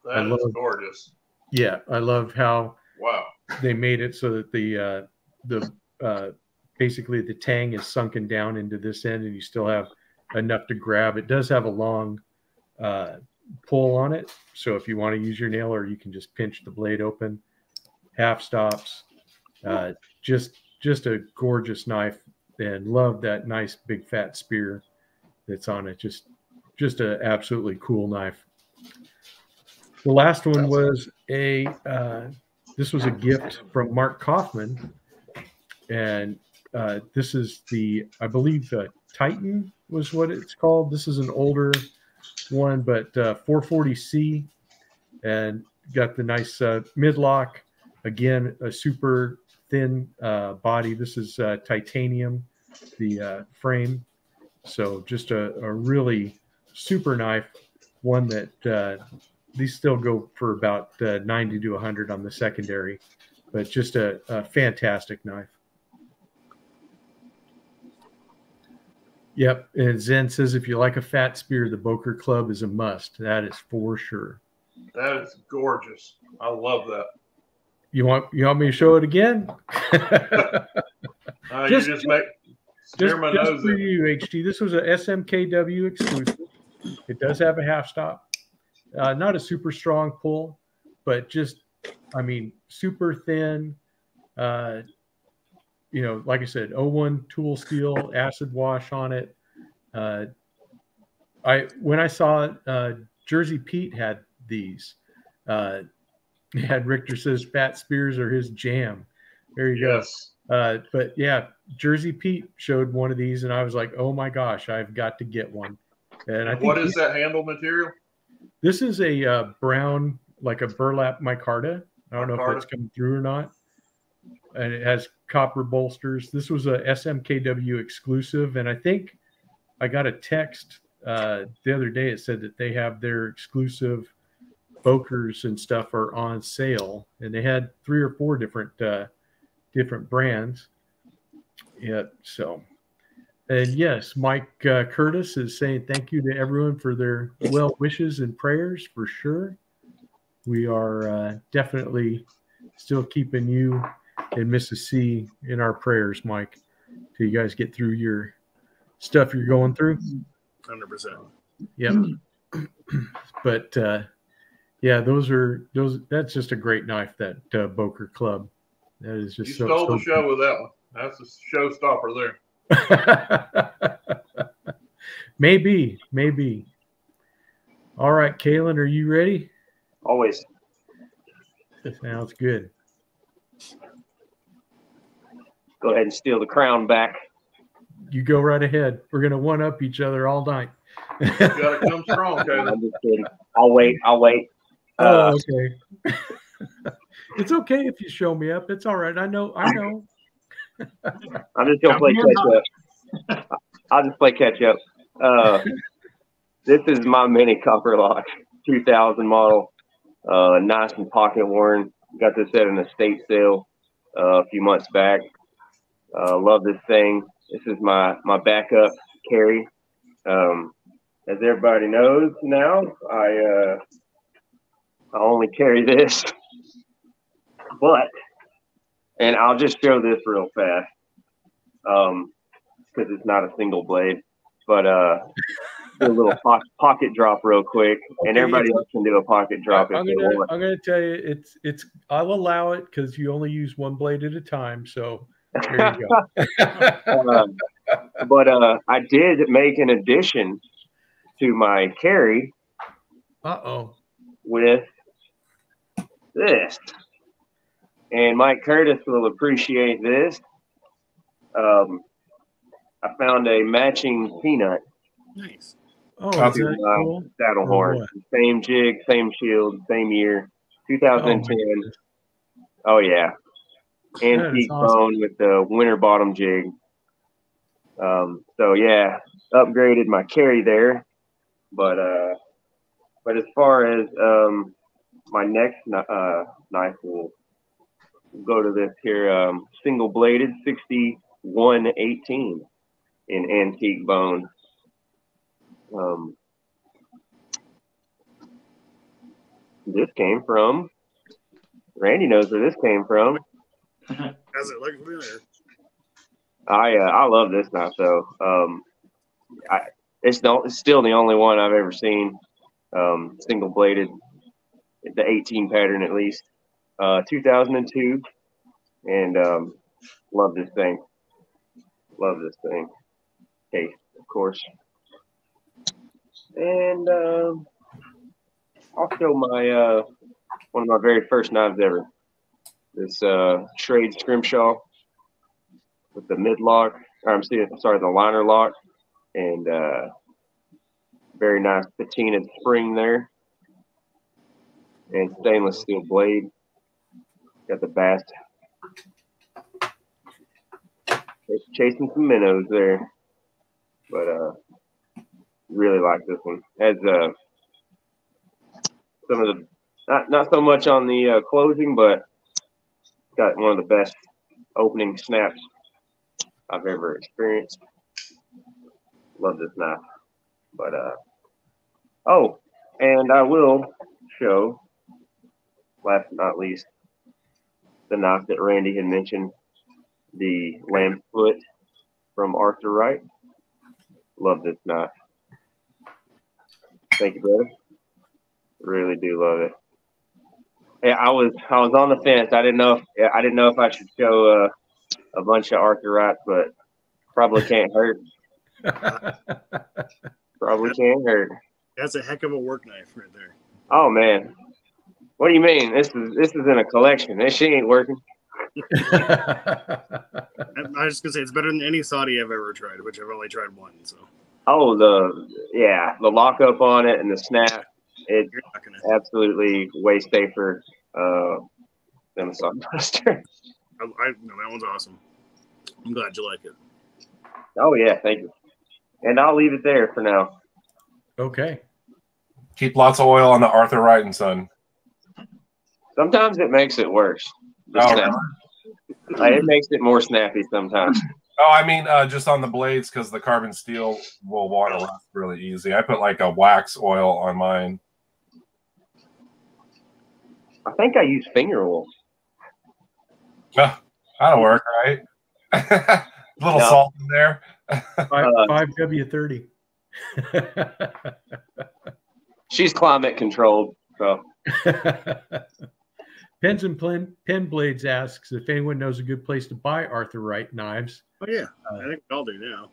That is gorgeous. Yeah, I love how Wow. they made it so that the basically the tang is sunken down into this end, and you still have enough to grab. It does have a long pull on it, so if you want to use your nailer, you can just pinch the blade open. Half stops. Just a gorgeous knife, and love that nice big fat spear that's on it. Just an absolutely cool knife. The last one was this was a gift from Mark Kaufman, and this is I believe the Titan was what it's called. This is an older one, but 440C, and got the nice midlock. Again, a super thin body. This is titanium, the frame. So just a really super knife, one that these still go for about 90 to 100 on the secondary, but just a fantastic knife. Yep, and Zen says if you like a fat spear, the Boker Club is a must. That is for sure. That is gorgeous. I love that. You want me to show it again? Just for you, HT. This was a SMKW exclusive. It does have a half stop. Not a super strong pull, but just, I mean, super thin. You know, like I said, 01 tool steel, acid wash on it. When I saw it, Jersey Pete had these. Had Richter says fat spears are his jam. There you go. But yeah, Jersey Pete showed one of these, and I was like, oh my gosh, I've got to get one. And what is that handle material? This is a brown, like a burlap micarta. I don't know if it's coming through or not. And it has copper bolsters. This was a SMKW exclusive, and I think I got a text the other day. It said that they have their exclusive Bokers and stuff are on sale, and they had 3 or 4 different brands. Yeah, so. And yes, Mike Curtis is saying thank you to everyone for their well wishes and prayers, for sure. We are definitely still keeping you and Mrs. C in our prayers, Mike, till you guys get through your stuff you're going through. 100%. Yep. But yeah, that's just a great knife, that Boker Club. That is just you stole the show with that one. That's a showstopper there. Maybe. All right, Kalen, are you ready? Always. That sounds good. Go ahead and steal the crown back. You go right ahead. We're gonna one up each other all night. You gotta come strong, Kalen. I'm just kidding. I'll wait. Okay. It's okay if you show me up. It's all right. I know. I'm just gonna play catch up. I'll just play catch up. This is my mini copper lock, 2000 model, nice and pocket worn. Got this at an estate sale a few months back. Love this thing. This is my backup carry. As everybody knows now, I only carry this, and I'll just show this real fast, because it's not a single blade, but do a little pocket drop real quick, and everybody else can do a pocket drop. I'm gonna tell you, it's I'll allow it because you only use one blade at a time. So there you go. But I did make an addition to my carry. With this, and Mike Curtis will appreciate this. I found a matching peanut. Nice. Oh, is that cool? Saddle horn. Same jig, same shield, same year. 2010. Oh yeah. Antique bone with the winter bottom jig. So yeah, upgraded my carry there. But as far as my next knife will go to this here, single bladed 6118 in antique bone. This came from Randy knows where this came from. Does it look familiar? I love this knife though. It's still the only one I've ever seen single bladed, the 18 pattern at least. 2002, and love this thing. Case, of course. And I'll show my one of my very first knives ever. This Schrade Scrimshaw. with the mid lock. The liner lock, and very nice patina spring there, and stainless steel blade. Got the bass chasing some minnows there, but really like this one. Has some of the not so much on the closing, but got one of the best opening snaps I've ever experienced. Love this knife. But oh, and I will show, last but not least, the knife that Randy had mentioned, the lamb foot from Arthur Wright. Love this knife. Thank you, brother. Really do love it. Yeah, I was on the fence. I didn't know if I should show a bunch of Arthur Wrights, but probably can't hurt. Probably can't hurt. That's a heck of a work knife right there. Oh man, what do you mean? This is in a collection. This shit ain't working. I was just gonna say it's better than any Saudi I've ever tried, which I've only tried one. So. Oh, the lockup on it and the snap. It's absolutely way safer than a Sunbuster. No, that one's awesome. I'm glad you like it. Oh yeah, thank you. And I'll leave it there for now. Okay. Keep lots of oil on the Arthur Wright and Son. Sometimes it makes it worse. It makes it more snappy sometimes. Oh, I mean, just on the blades, because the carbon steel will want to rust really easy. I put like a wax oil on mine. I think I use finger oil. Oh, that'll work, right? A little salt in there. 5W30. She's climate controlled, so. Pens and Pen Blades asks if anyone knows a good place to buy Arthur Wright knives. Oh yeah, I think we all do now.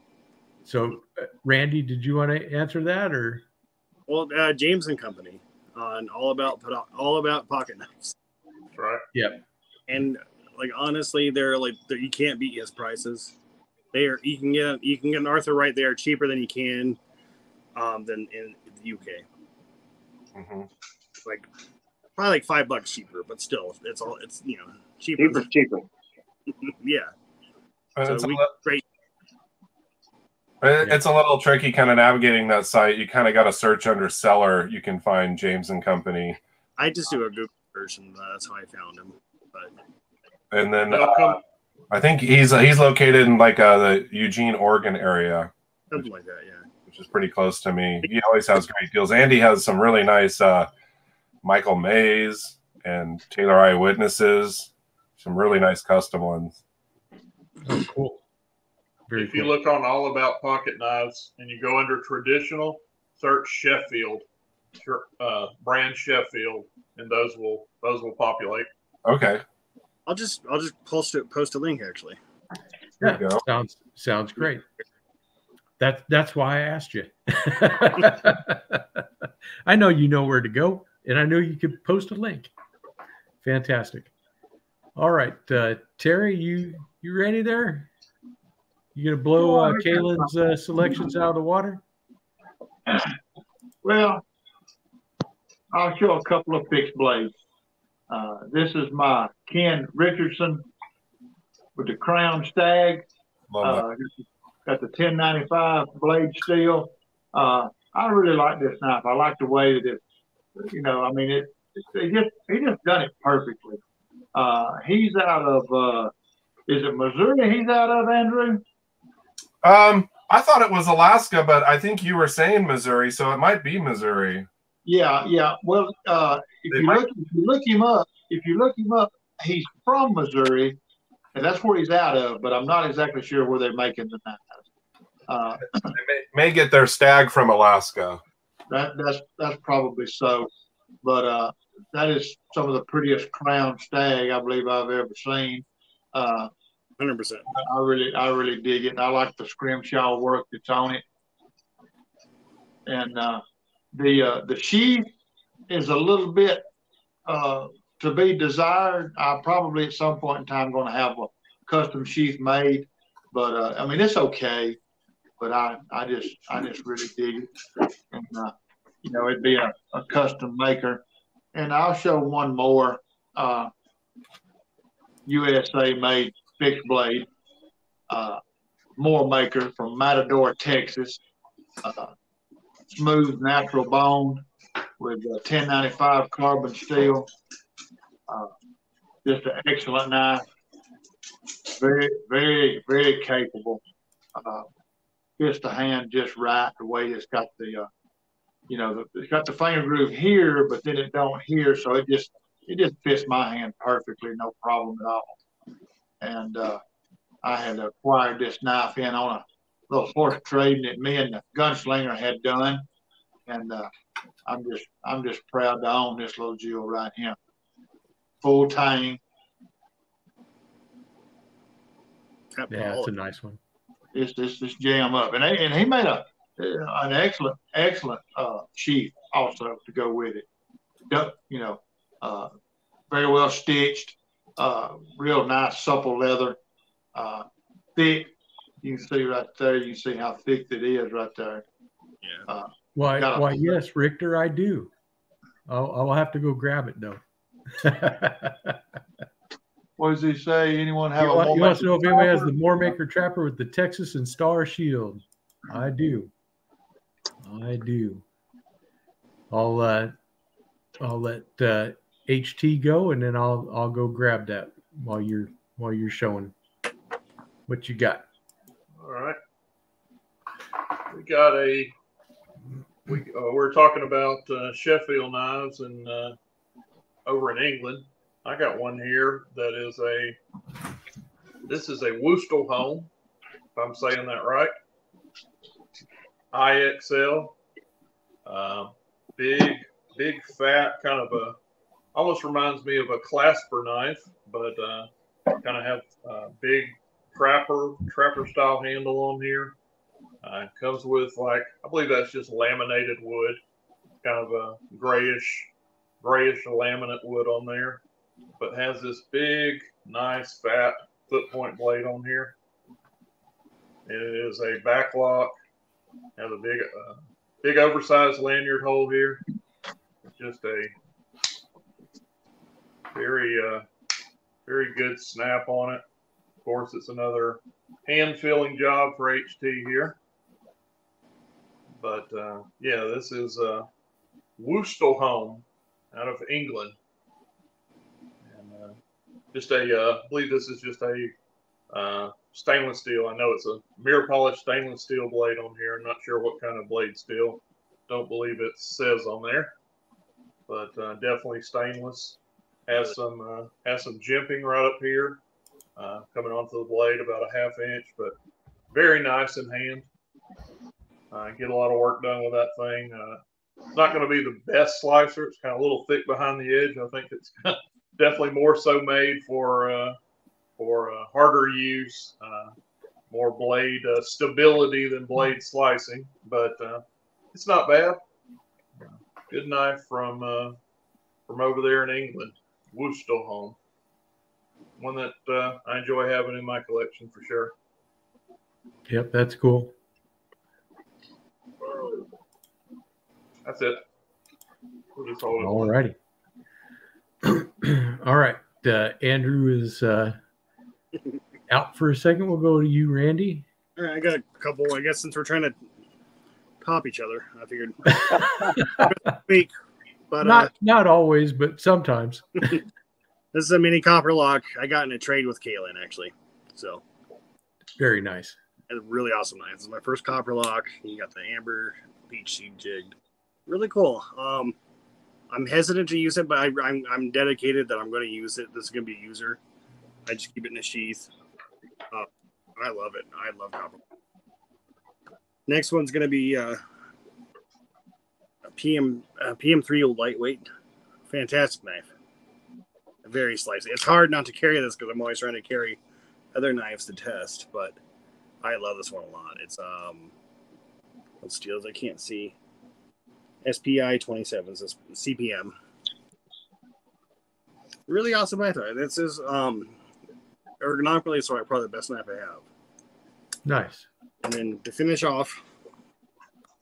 So, Randy, did you want to answer that, or? Well, James and Company on all about pocket knives. That's right. Yep. And like honestly, you can't beat his prices. You can get an Arthur Wright there cheaper than you can than in the UK. Mm-hmm. Like probably like $5 cheaper, but still, it's cheaper. Cheaper. Yeah. So it's a little tricky kind of navigating that site. You kind of got to search under seller. You can find James and Company. I just do a Google search, and that's how I found him. But and then I think he's located in like the Eugene, Oregon area. Something like that, yeah. Which is pretty close to me. He always has great deals. Andy has some really nice Michael Mays and Taylor Eyewitnesses. Some really nice custom ones. Oh, cool. Very if you look on All About Pocket Knives and you go under traditional, search Sheffield, brand Sheffield, and those will populate. Okay. I'll just post a link actually. Yeah, sounds great. That's why I asked you. I know you know where to go, and I know you could post a link. Fantastic. All right, Terry, you ready there? You gonna blow Kaylin's selections out of the water? Well, I'll show a couple of fixed blades. This is my Ken Richardson with the Crown Stag. Got the 1095 blade steel. I really like this knife. I like the way that he just done it perfectly. He's out of is it Missouri he's out of, Andrew? I thought it was Alaska, but I think you were saying Missouri, so it might be Missouri. Yeah. Well, if you look him up, he's from Missouri, and that's where he's out of. But I'm not exactly sure where they're making the knives. They may get their Stag from Alaska. That's probably so, but that is some of the prettiest Crown Stag I believe I've ever seen. 100%. I really dig it. And I like the scrimshaw work that's on it, and the sheath is a little bit to be desired. I probably at some point in time going to have a custom sheath made. But I mean, it's okay. But I just really dig it. And it'd be a custom maker. And I'll show one more USA made fixed blade. Moore maker from Matador, Texas. Smooth natural bone with 1095 carbon steel. Just an excellent knife. Very, very, very capable. Just the hand just right, the way it's got the it's got the finger groove here, but then it don't here, so it just fits my hand perfectly, no problem at all. And I had acquired this knife in on a little horse trading that me and the gunslinger had done, and I'm just proud to own this little jewel right here. Full tang. Yeah, it's a nice one. This jam up, and he made an excellent sheath also to go with it. Very well stitched, real nice supple leather, thick. You can see right there. You can see how thick it is right there. Yeah. Why? Yes, Richter, I do. I'll have to go grab it though. What does he say? Anyone have he wants to know if anybody has the Moormaker Trapper with the Texas and Star Shield. I do. I'll let HT go, and then I'll go grab that while you're showing what you got. All right. We got we're talking about Sheffield knives and over in England. I got one here that is this is a Woostelholm, if I'm saying that right. IXL, big fat, kind of almost reminds me of a clasper knife, but kind of have a big trapper style handle on here. It comes with I believe that's just laminated wood, kind of a grayish laminate wood on there, but has this big, nice, fat foot point blade on here. It is a backlock. Has a big oversized lanyard hole here. Just a very good snap on it. Of course, it's another hand filling job for HT here. But yeah, this is Woostelholm out of England, and I believe this is just a stainless steel. I know it's a mirror polished stainless steel blade on here. I'm not sure what kind of blade steel. Don't believe it says on there, but definitely stainless. Has some jimping right up here, coming onto the blade about a ½ inch, but very nice in hand. Get a lot of work done with that thing. It's not going to be the best slicer. It's kind of a little thick behind the edge. I think it's definitely more so made for harder use, more blade stability than blade slicing. But it's not bad. Good knife from over there in England, Woostelholm. One that I enjoy having in my collection for sure. Yep, that's cool. That's it. We'll just hold it. All righty. All right. Andrew is out for a second. We'll go to you, Randy. All right, I got a couple. I guess since we're trying to top each other, I figured speak. But not always, but sometimes. This is a mini copper lock I got in a trade with Kaylin, actually. So very nice. And a really awesome knife. This is my first copper lock. You got the amber peach seed jigged. Really cool. I'm hesitant to use it, but I'm dedicated that I'm going to use it. This is going to be a user. I just keep it in a sheath. I love it. I love copper. Next one's going to be a PM3 lightweight. Fantastic knife. Very slicey. It's hard not to carry this because I'm always trying to carry other knives to test, but I love this one a lot. It's what steels I can't see. SPI 27 says CPM. Really awesome knife. This is ergonomically, probably the best knife I have. Nice. And then to finish off,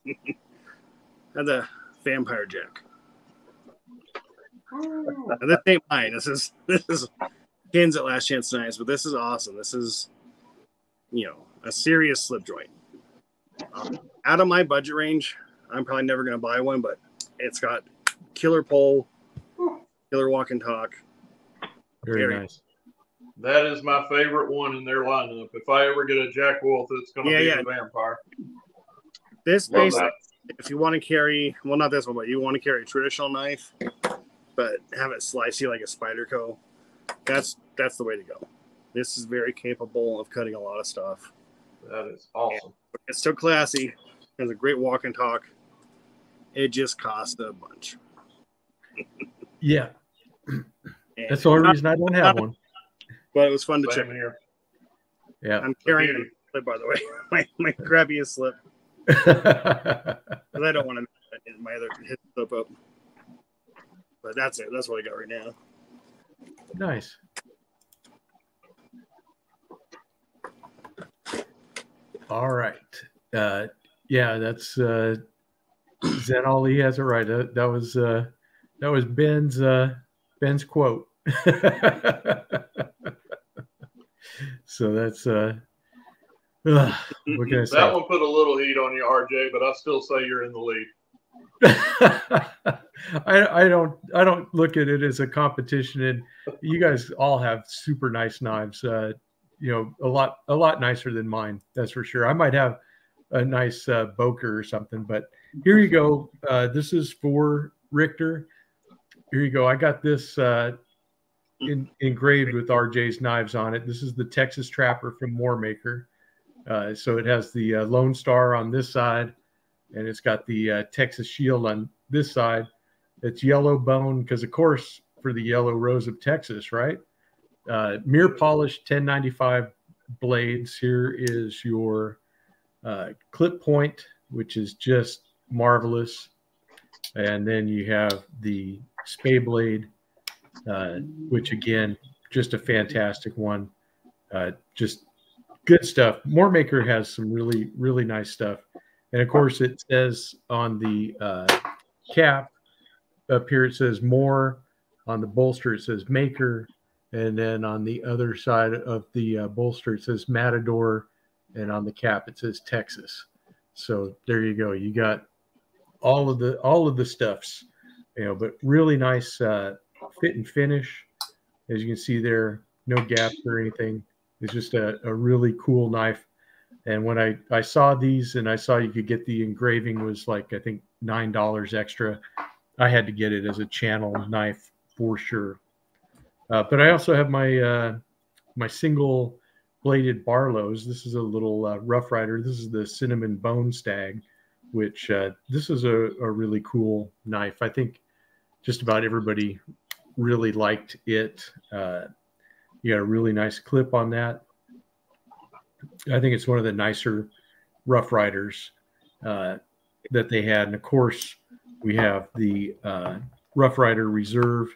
had the Vampire Jack. Now, this ain't mine. This is Ken's at Last Chance Knives, but this is awesome. This is, a serious slip joint. Out of my budget range, I'm probably never going to buy one, but it's got killer pole, killer walk and talk. Very nice. That is my favorite one in their lineup. If I ever get a Jack Wolf, it's going to be the Vampire. This basically, if you want to carry, well, not this one, but you want to carry a traditional knife, but have it slicey like a Spyderco, that's the way to go. This is very capable of cutting a lot of stuff. That is awesome. And it's still classy. Has a great walk and talk. It just cost a bunch. Yeah. That's the only reason I don't have one. But it was fun to check. Here. Yeah. I'm carrying a slip, by the way. my crappiest slip. Because I don't want to hit my other slip up. But that's it. That's what I got right now. Nice. All right. Yeah, that's Zen Ali has it right. That was Ben's quote. So that's what can I say? That one put a little heat on you, RJ, but I still say you're in the lead. I don't look at it as a competition, and you guys all have super nice knives. A lot nicer than mine, that's for sure. I might have a nice Boker or something, but here you go. This is for Richter. Here you go. I got this engraved with RJ's knives on it. This is the Texas Trapper from Warmaker. So it has the Lone Star on this side, and it's got the Texas Shield on this side. It's yellow bone because, of course, for the yellow rose of Texas, right? Mirror polished 1095 blades. Here is your clip point, which is just marvelous. And then you have the Spay blade, which, again, just a fantastic one. Just good stuff. Warmaker has some really, really nice stuff. And, of course, it says on the cap up here, it says more. On the bolster, it says Maker. And then on the other side of the bolster, it says Matador. And on the cap, it says Texas. So there you go. You got all of the stuffs, but really nice fit and finish. As you can see there, no gaps or anything. It's just a really cool knife. And when I saw these and I saw you could get the engraving was like, I think $9 extra. I had to get it as a channel knife for sure. But I also have my single bladed Barlows. This is a little Rough Rider. This is the Cinnamon Bone Stag, which this is a really cool knife. I think just about everybody really liked it. You got a really nice clip on that. I think it's one of the nicer Rough Riders that they had. And of course, we have the Rough Rider Reserve.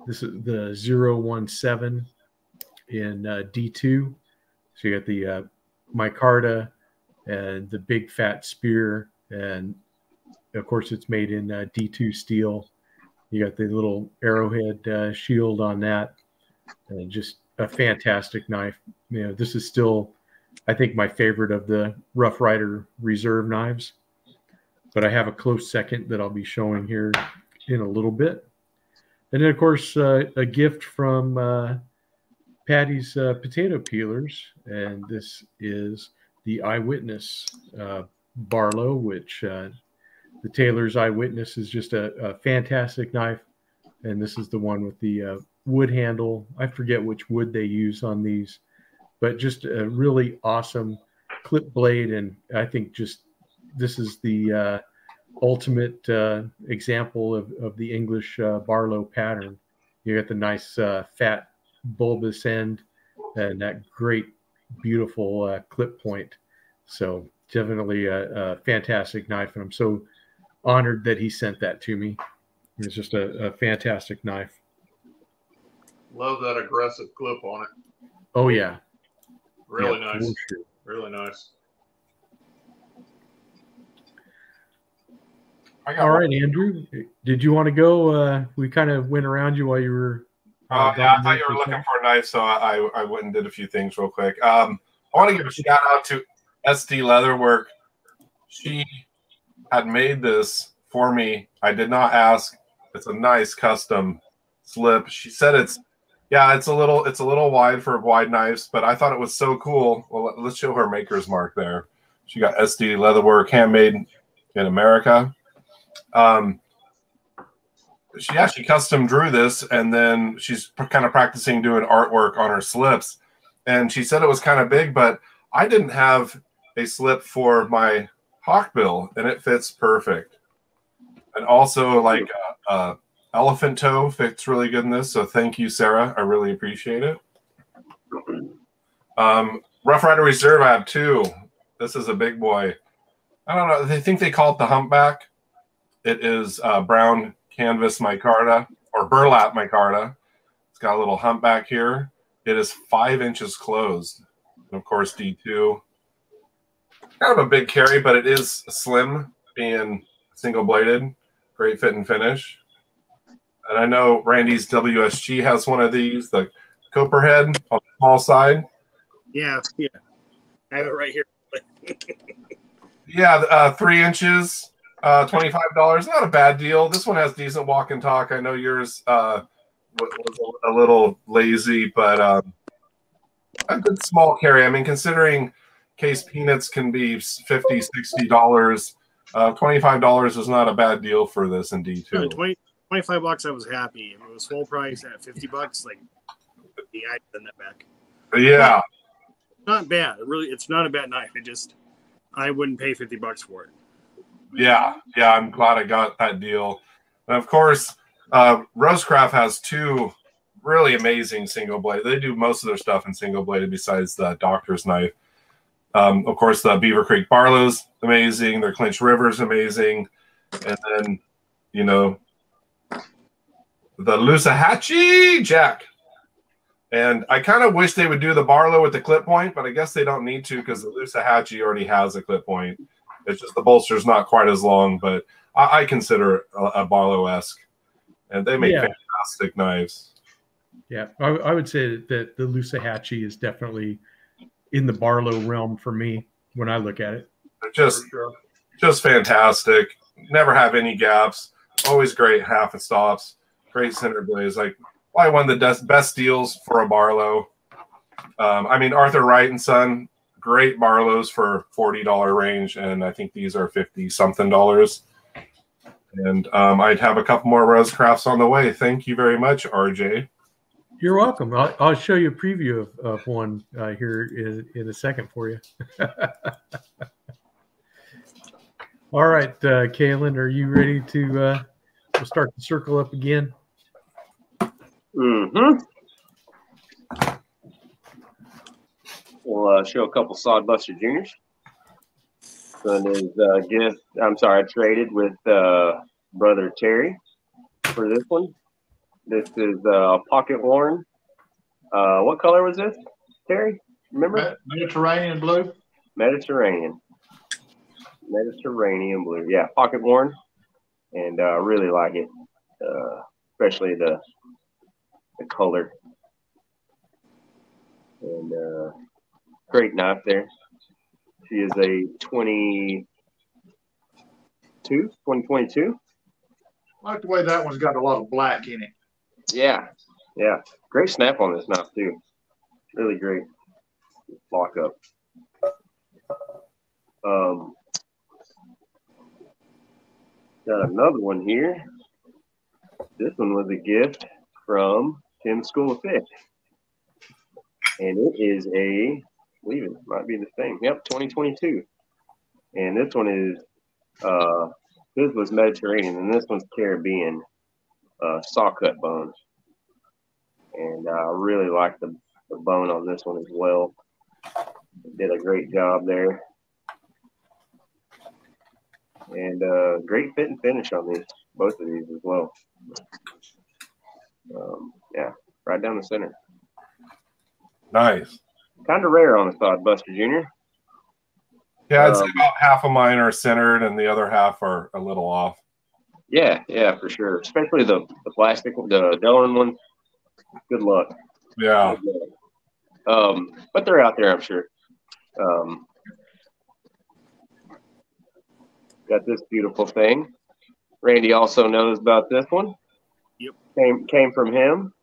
This is the 017 in D2. So you got the micarta and the big fat spear. And of course, it's made in D2 steel. You got the little arrowhead shield on that. And just a fantastic knife. This is still, I think, my favorite of the Rough Rider Reserve knives. But I have a close second that I'll be showing here in a little bit. And then, of course, a gift from Patty's Potato Peelers. And this is the Eyewitness Barlow, which the Taylor's Eyewitness is just a fantastic knife. And this is the one with the wood handle. I forget which wood they use on these, but just a really awesome clip blade. And I think just this is the ultimate example of the English Barlow pattern. You got the nice fat bulbous end and that great, beautiful clip point. So definitely a fantastic knife. And I'm so honored that he sent that to me. It's just a fantastic knife. Love that aggressive clip on it. Oh, yeah. Really yeah, nice. Sure. Really nice. All right, Andrew, did you want to go? We kind of went around you while you were. Yeah, I thought you were looking for a knife, so I went and did a few things real quick. I want to give a shout out to SD Leatherwork. She had made this for me. I did not ask. It's a nice custom slip. She said it's a little wide for wide knives, but I thought it was so cool. Well, let's show her maker's mark there. She got SD Leatherwork, handmade in America. She custom drew this, and then she's kind of practicing doing artwork on her slips. And she said it was kind of big, but I didn't have a slip for my hawkbill, and it fits perfect. And also, like elephant toe fits really good in this. So thank you, Sarah. I really appreciate it. Rough Rider Reserve, I have two. This is a big boy. I don't know. They think they call it the humpback. It is brown canvas micarta or burlap micarta. It's got a little humpback here. It is 5 inches closed. And of course, D2. Kind of a big carry, but it is slim, being single bladed. Great fit and finish. And I know Randy's WSG has one of these, the Copperhead on the small side. Yeah. I have it right here. Yeah, 3 inches, $25. Not a bad deal. This one has decent walk and talk. I know yours was a little lazy, but a good small carry. I mean, considering case peanuts can be $50, $60, $25 is not a bad deal for this in D2. 25 bucks, I was happy. If it was full price at 50 bucks, like, yeah, I'd send that back. Yeah. Not bad. It's not a bad knife. I wouldn't pay 50 bucks for it. Yeah, I'm glad I got that deal. And of course, Rosecraft has two really amazing single blade. They do most of their stuff in single bladed besides the doctor's knife. Of course, the Beaver Creek Barlow's amazing. Their Clinch River's amazing. And then, the Lusahatchee Jack. And I kind of wish they would do the Barlow with the clip point, but I guess they don't need to because the Lusahatchee already has a clip point. It's just the bolster's not quite as long, but I consider it a Barlow-esque. And they make fantastic knives. Yeah, I would say that the Lusahatchee is definitely in the Barlow realm for me when I look at it. Just fantastic. Never have any gaps. Always great half and stops. Great center blades. Like, probably one of the best deals for a Barlow. I mean, Arthur Wright and Son, great Barlows for $40 range, and I think these are $50-something. And I'd have a couple more Rosecrafts on the way. Thank you very much, RJ. You're welcome. I'll show you a preview of one here in a second for you. All right, Kaylin, are you ready to we'll start the circle up again? Mm-hmm. We'll show a couple Sodbuster Juniors. Son is I traded with brother Terry for this one. This is pocket worn. What color was this, Terry? Remember? Mediterranean blue. Mediterranean blue. Yeah, pocket worn, and really like it, especially the color. And great knife there. She is a 2022. I like the way that one's got a lot of black in it. Yeah. Great snap on this knife too. Really great lock up. Got another one here. This one was a gift from Tim's School of Fish. And it is I believe it might be the same. Yep, 2022. And this one is this was Mediterranean, and this one's Caribbean saw cut bones. And I really like the bone on this one as well. Did a great job there. And great fit and finish on both of these as well. Right down the center. Nice. Kind of rare on a Sodbuster Junior. Yeah, I'd say about half of mine are centered and the other half are a little off. Yeah, for sure. Especially the plastic, the Delrin ones. Good luck. Yeah. Good luck. But they're out there, I'm sure. Got this beautiful thing. Randy also knows about this one. Yep. Came from him.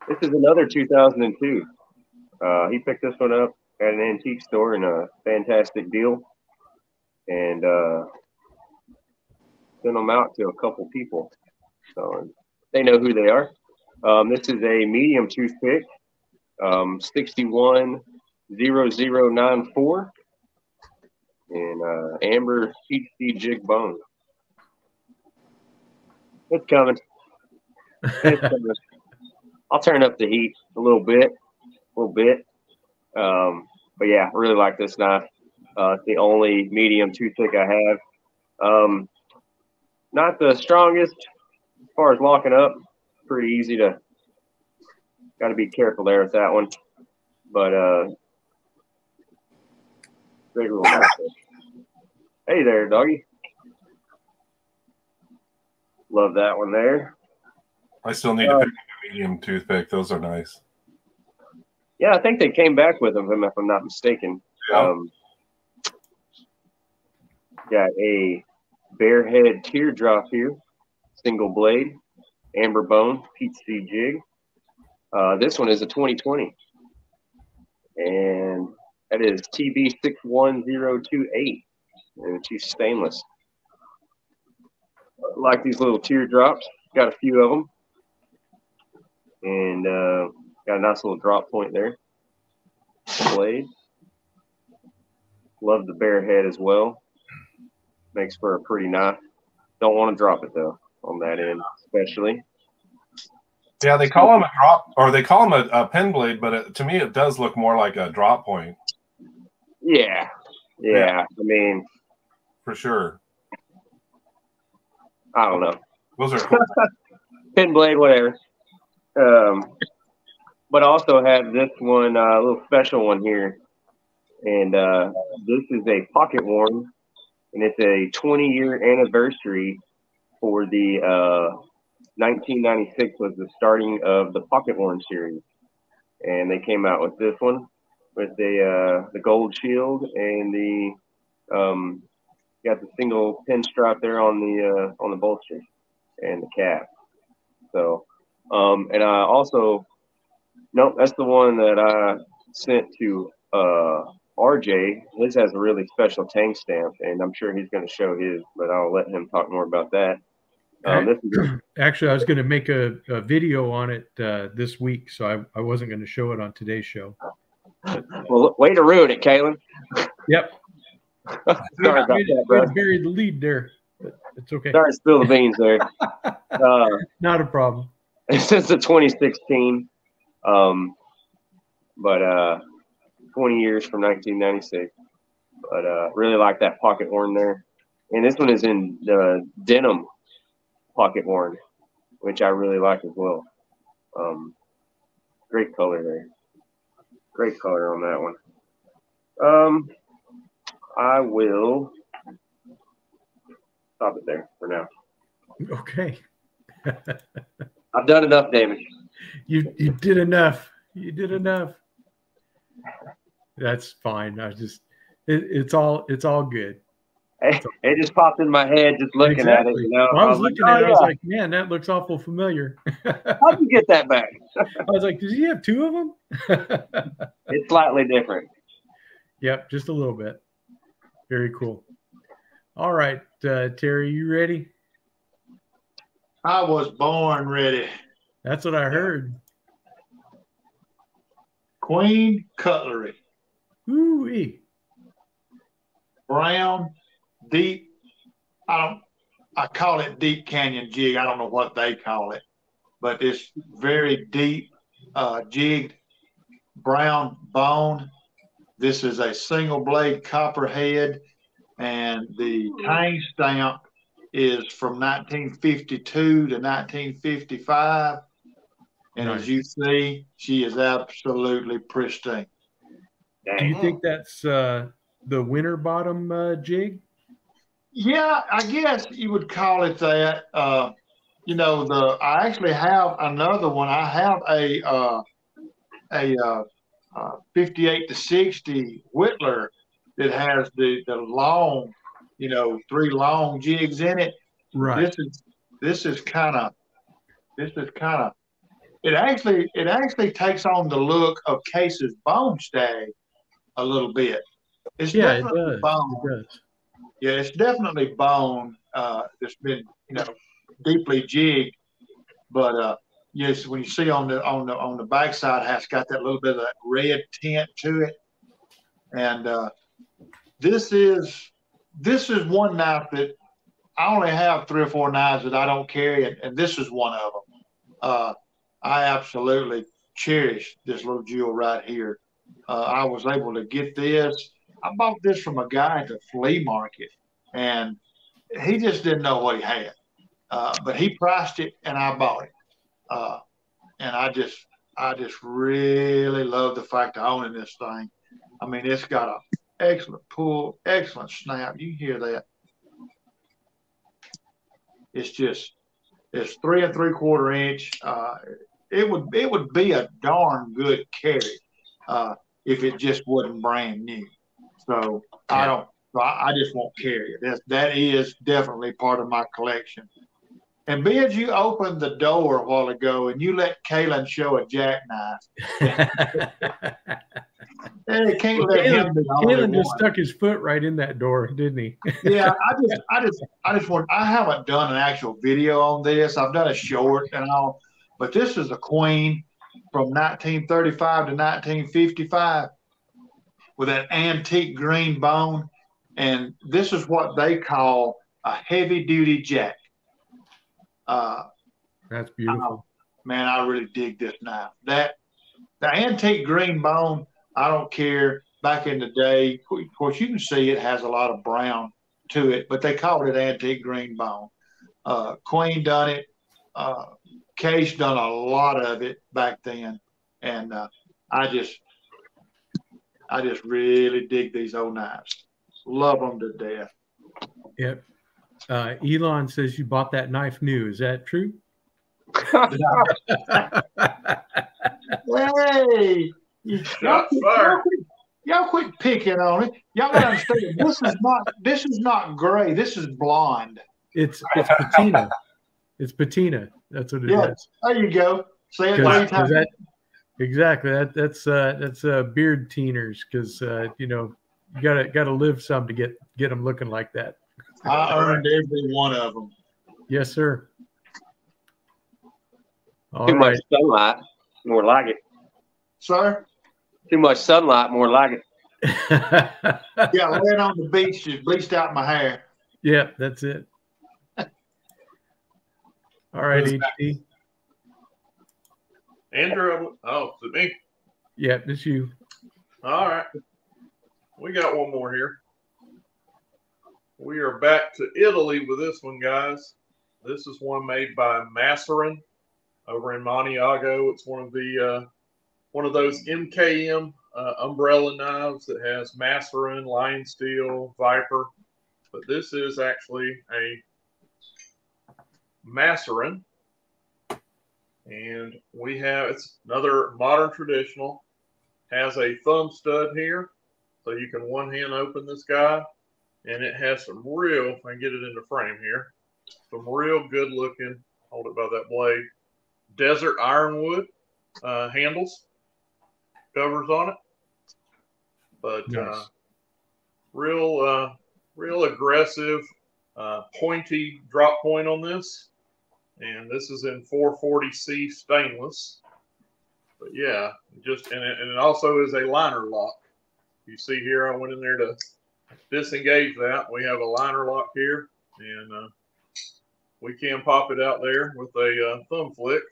This is another 2002. He picked this one up at an antique store in a fantastic deal, and sent them out to a couple people, so they know who they are. This is a medium toothpick, 610094, and amber peach seed jig bone. It's coming. It's coming. I'll turn up the heat a little bit. But yeah, I really like this knife. It's the only medium toothpick I have. Not the strongest as far as locking up. Pretty easy to. Got to be careful there with that one. But great little knife. Hey there, doggy. Love that one there. I still need to pick a medium toothpick. Those are nice. Yeah, I think they came back with them, if I'm not mistaken. Yeah. Got a Bearhead teardrop here, single blade, amber bone, peach seed jig. This one is a 2020, and that is TB61028, and she's stainless. I like these little teardrops. Got a few of them, and got a nice little drop point there. Blade. Love the Bearhead as well. Makes for a pretty knife. Don't want to drop it though on that end, especially. Yeah, they call them a drop, or they call them a pen blade, but to me, it does look more like a drop point. Yeah. I mean, for sure. I don't know. Those are cool. Pen blade, whatever. But I also have this one, a little special one here, and this is a pocket worn, and it's a 20-year anniversary for the 1996 was the starting of the pocket worn series, and they came out with this one with the gold shield and the got the single pinstripe there on the bolster and the cap. So, and I also. Nope, that's the one that I sent to RJ. His has a really special tank stamp, and I'm sure he's going to show his, but I'll let him talk more about that. Actually, I was going to make a video on it this week, so I wasn't going to show it on today's show. Well, way to ruin it, Kalen. Yep. Sorry about that, bro. Buried the lead there, but it's okay. Sorry to spill the beans there. Not a problem. Since the 2016. But 20 years from 1996. But really like that pocket worn there. And this one is in the denim pocket worn, which I really like as well. Great color there. Great color on that one. I will stop it there for now. Okay. I've done enough damage. You did enough. You did enough. That's fine. It's all good. It just popped in my head just looking at it. You know, well, I was looking at it. I was like, man, that looks awful familiar. How'd you get that back? I was like, does he have two of them? It's slightly different. Yep, just a little bit. Very cool. All right, Terry, you ready? I was born ready. That's what I heard. Queen Cutlery. Ooh-wee. Brown, deep. I call it deep canyon jig. I don't know what they call it, but it's very deep jigged brown bone. This is a single blade copperhead, and the tang stamp is from 1952 to 1955. And Nice. as you see, she is absolutely pristine. Do you think that's the winter bottom jig? Yeah, I guess you would call it that. You know, I actually have another one. I have a 58 to 60 Whittler that has the long, you know, 3 long jigs in it. Right. This is kind of it actually takes on the look of Case's Bone Stag a little bit. It's definitely bone. It does. Yeah, it's definitely bone that's been, you know, deeply jigged. But yes, when you see on the backside, it's got that little bit of that red tint to it. And this is one knife that I only have 3 or 4 knives that I don't carry, and this is one of them. I absolutely cherish this little jewel right here. I was able to get this. I bought this from a guy at the flea market, and he just didn't know what he had. But he priced it, and I bought it. And I just really love the fact of owning this thing. I mean, it's got an excellent pull, excellent snap. You hear that? It's 3 3/4 inch. It would be a darn good carry if it just wasn't brand new. So I just won't carry it. That is definitely part of my collection. And Bids, you opened the door a while ago and you let Kalen show a jackknife. Hey, Kalen just stuck his foot right in that door, didn't he? Yeah, I just want. I haven't done an actual video on this. I've done a short and all, but this is a Queen from 1935 to 1955 with that antique green bone, and this is what they call a heavy-duty jack. That's beautiful. Man, I really dig this knife. The antique green bone, I don't care. Back in the day, of course, you can see it has a lot of brown to it, but they called it antique green bone. Queen done it. Case done a lot of it back then, and I just really dig these old knives. Love them to death. Yep. Elon says you bought that knife new. Is that true? Hey, y'all quit picking on it. Y'all gotta understand this is not gray. This is blonde. It's patina. It's patina. That's what it is. There you go. Say it 3 times. Exactly. That's beard teeners, because you know, you gotta live some to get them looking like that. I earned every one of them. Yes, sir. Too much sunlight, more like it. Sir? Too much sunlight, more like it. Yeah, laying on the beach just bleached out my hair. Yeah, that's it. All right, HD. Andrew, is it me? Yeah, it's you. All right. We got one more here. We are back to Italy with this one, guys. This is one made by Masserin over in Montiago. It's one of those MKM umbrella knives that has Masserin, Lion Steel, Viper. But this is actually a Masserin. And it's another modern traditional. Has a thumb stud here, so you can one hand open this guy. And it has some real, if I can get it in the frame here, some real good looking, hold it by that blade, desert ironwood handles, covers on it. But nice. Real aggressive, pointy drop point on this. And this is in 440C stainless. But yeah, and it also is a liner lock. You see here, I went in there to disengage that. We have a liner lock here, and we can pop it out there with a thumb flick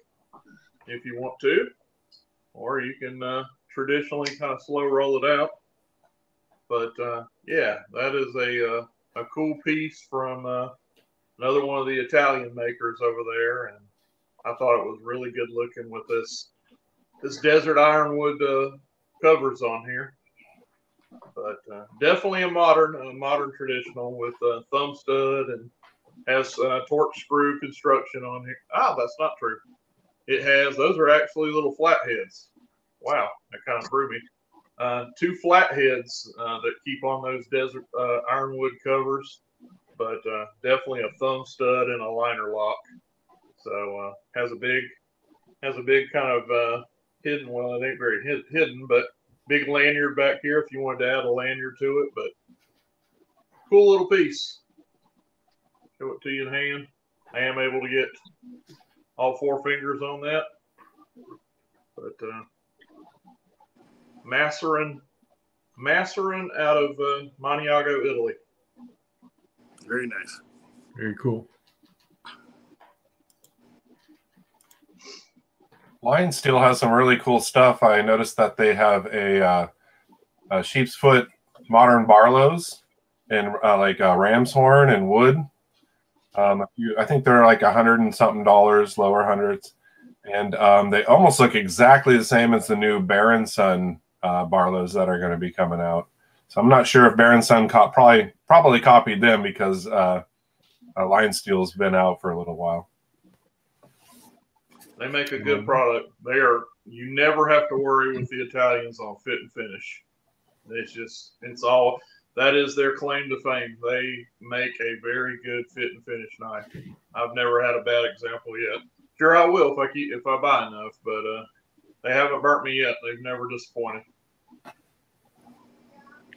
if you want to, or you can traditionally kind of slow roll it out. But yeah, that is a cool piece from another one of the Italian makers over there, and I thought it was really good looking with this desert ironwood covers on here. But definitely a modern traditional with thumb stud and has torque screw construction on here. Ah, that's not true. It has, those are actually little flatheads. Wow, that kind of threw me. 2 flatheads that keep on those desert ironwood covers, but definitely a thumb stud and a liner lock. So has a big kind of hidden, well, it ain't very hidden, but big lanyard back here if you wanted to add a lanyard to it. But cool little piece. Show it to you in hand. I am able to get all 4 fingers on that. But Masserin out of Maniago, Italy. Very nice. Very cool. Lion Steel has some really cool stuff. I noticed that they have a sheep's foot modern Barlows in like ram's horn and wood. I think they're like $100 and something, lower hundreds, and they almost look exactly the same as the new Baron Son Barlows that are going to be coming out. So I'm not sure if Baron Son probably copied them because Lion Steel's been out for a little while. They make a good product. You never have to worry with the Italians on fit and finish. That is their claim to fame. They make a very good fit and finish knife. I've never had a bad example yet. Sure, I will if I buy enough, but they haven't burnt me yet. They've never disappointed.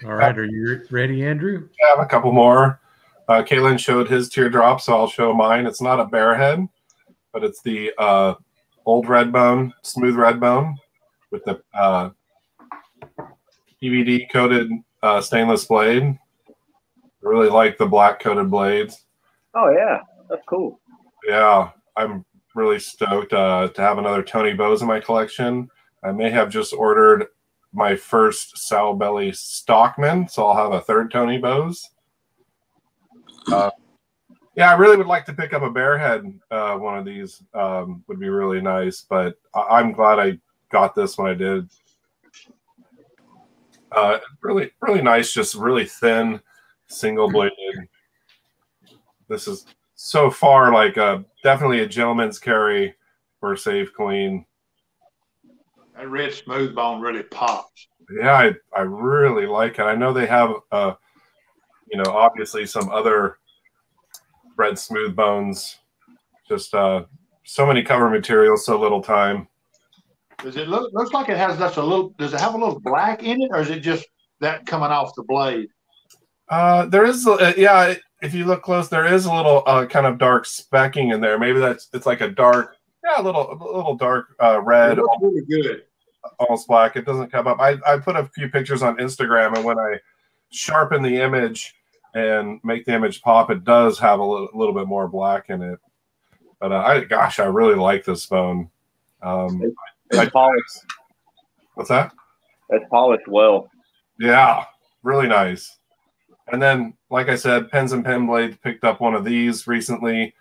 All right, are you ready, Andrew? I have a couple more. Kalen showed his teardrop, so I'll show mine. It's not a bear head, but it's the old red bone, smooth red bone with the PVD coated stainless blade. I really like the black coated blades. Oh yeah, that's cool. Yeah, I'm really stoked to have another Tony Bose in my collection. I may have just ordered my first sow belly Stockman, so I'll have a 3rd Tony Bose. Yeah, I really would like to pick up a bear head. One of these would be really nice, but I'm glad I got this when I did. Really, really nice, just really thin, single bladed. This is so far like definitely a gentleman's carry for Save Clean. That red smooth bone really pops. Yeah, I really like it. I know they have, obviously some other red smooth bones. Just so many cover materials, so little time. Does it looks like it has just a little? Does it have a little black in it, or is it just that coming off the blade? There is, yeah. If you look close, there is a little kind of dark specking in there. Maybe it's like a dark, a little dark red. It looks really good. Almost black. It doesn't come up. I put a few pictures on Instagram, and when I sharpen the image and make the image pop, it does have a little bit more black in it. But I really like this bone. It's polished. What's that? It's polished well. Yeah, really nice. And then, like I said, Pens and Pen Blades picked up one of these recently.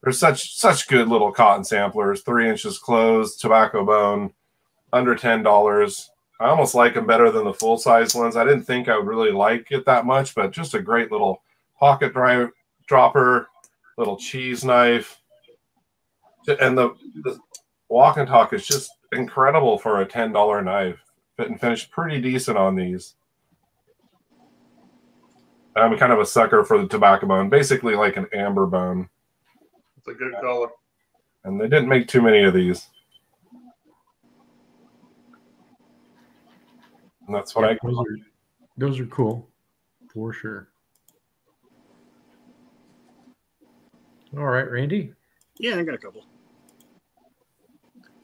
They're such good little cotton samplers. 3 inches closed, tobacco bone, under $10. I almost like them better than the full size ones. I didn't think I would really like it that much, but just a great little pocket dropper, little cheese knife, and the walk and talk is just incredible for a $10 knife. Fit and finish pretty decent on these. I'm kind of a sucker for the tobacco bone, basically like an amber bone. It's a good color. And they didn't make too many of these. And that's what those are cool, for sure. All right, Randy. Yeah, I got a couple.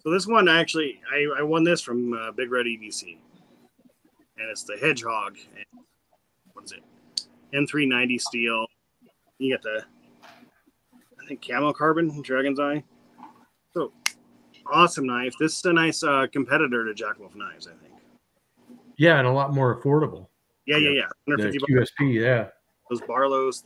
So this one, actually, I won this from Big Red EDC. And it's the Hedgehog. And what is it? M390 steel. You got the, I think, camo carbon, Dragon's Eye. So, awesome knife. This is a nice competitor to Jack Wolf knives, I think. Yeah, and a lot more affordable. Yeah. The QSP, yeah. Those Barlows,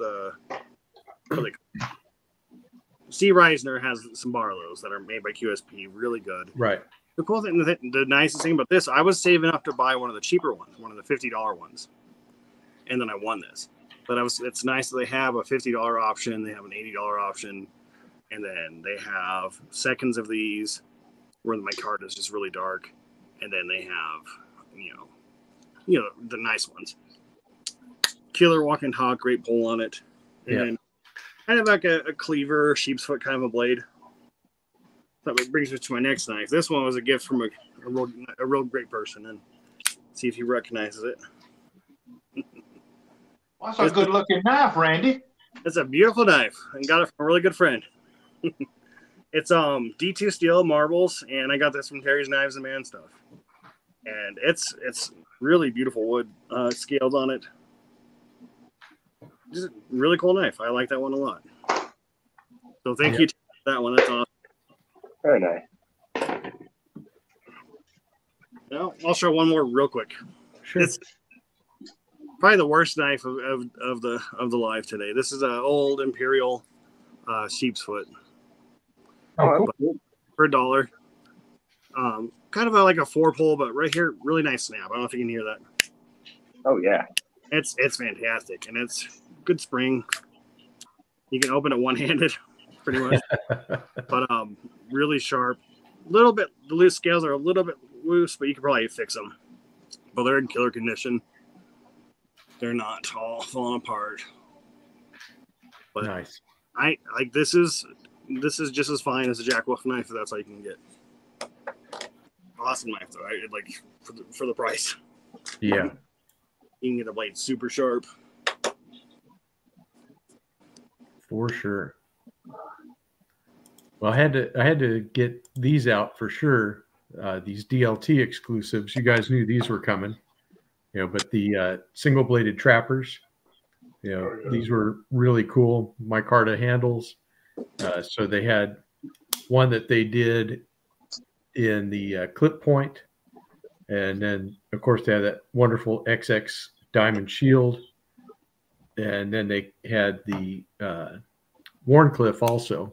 C. Reisner has some Barlows that are made by QSP, really good. Right. The cool thing, the nicest thing about this, I was saving up to buy one of the cheaper ones, one of the $50 ones, and then I won this. But it's nice that they have a $50 option, they have an $80 option, and then they have seconds of these where my card is just really dark, and then they have you know the nice ones. Killer Walking Hawk, great pull on it, and then kind of like a cleaver, sheep's foot kind of a blade. That brings me to my next knife. This one was a gift from a real great person, and see if he recognizes it. That's a good looking knife, Randy. It's a beautiful knife, and got it from a really good friend. It's D2 steel marbles, and I got this from Terry's Knives and Man Stuff. And it's really beautiful wood scales on it. Just a really cool knife. I like that one a lot. So thank you to that one. That's awesome. Very nice. Now, I'll show one more real quick. Sure. It's probably the worst knife of the live today. This is an old Imperial sheep's foot. Oh, cool. For $1. Kind of like a 4-pull, but right here, really nice snap. I don't know if you can hear that. Oh yeah. It's fantastic, and it's good spring. You can open it one-handed, pretty much. But really sharp. Little bit, the loose scales are a little bit loose, but you can probably fix them. But they're in killer condition. They're not all falling apart. But Nice. I like this is just as fine as a Jack Wolf knife. If that's all you can get. Awesome knife though. Like for the price. Yeah. You can get a blade super sharp. For sure. Well, I had to get these out for sure. These DLT exclusives. You guys knew these were coming. But the single-bladed trappers, these were really cool. Micarta handles. So they had one that they did in the clip point, and then of course they had that wonderful XX diamond shield, and then they had the Wharncliffe also,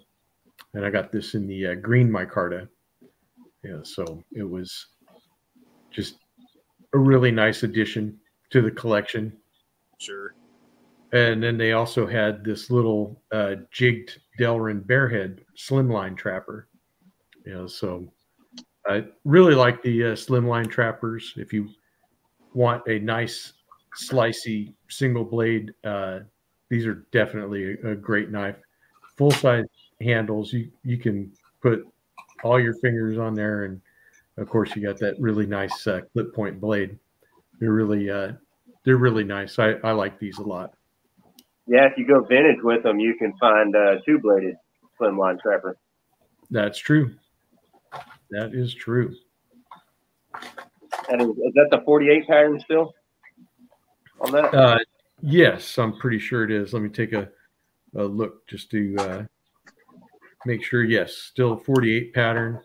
and I got this in the green micarta. So it was just a really nice addition to the collection. Sure. And then they also had this little jigged Delrin Bearhead slimline trapper. So I really like the slimline trappers. If you want a nice slicey single blade, these are definitely a great knife. Full size handles. You can put all your fingers on there, and of course you got that really nice clip point blade. They're really nice. I like these a lot. Yeah, if you go vintage with them, you can find two-bladed slimline trapper. That's true. That is true. And is that the 48 pattern still on that? Yes, I'm pretty sure it is. Let me take a look just to make sure. Yes, still 48 pattern.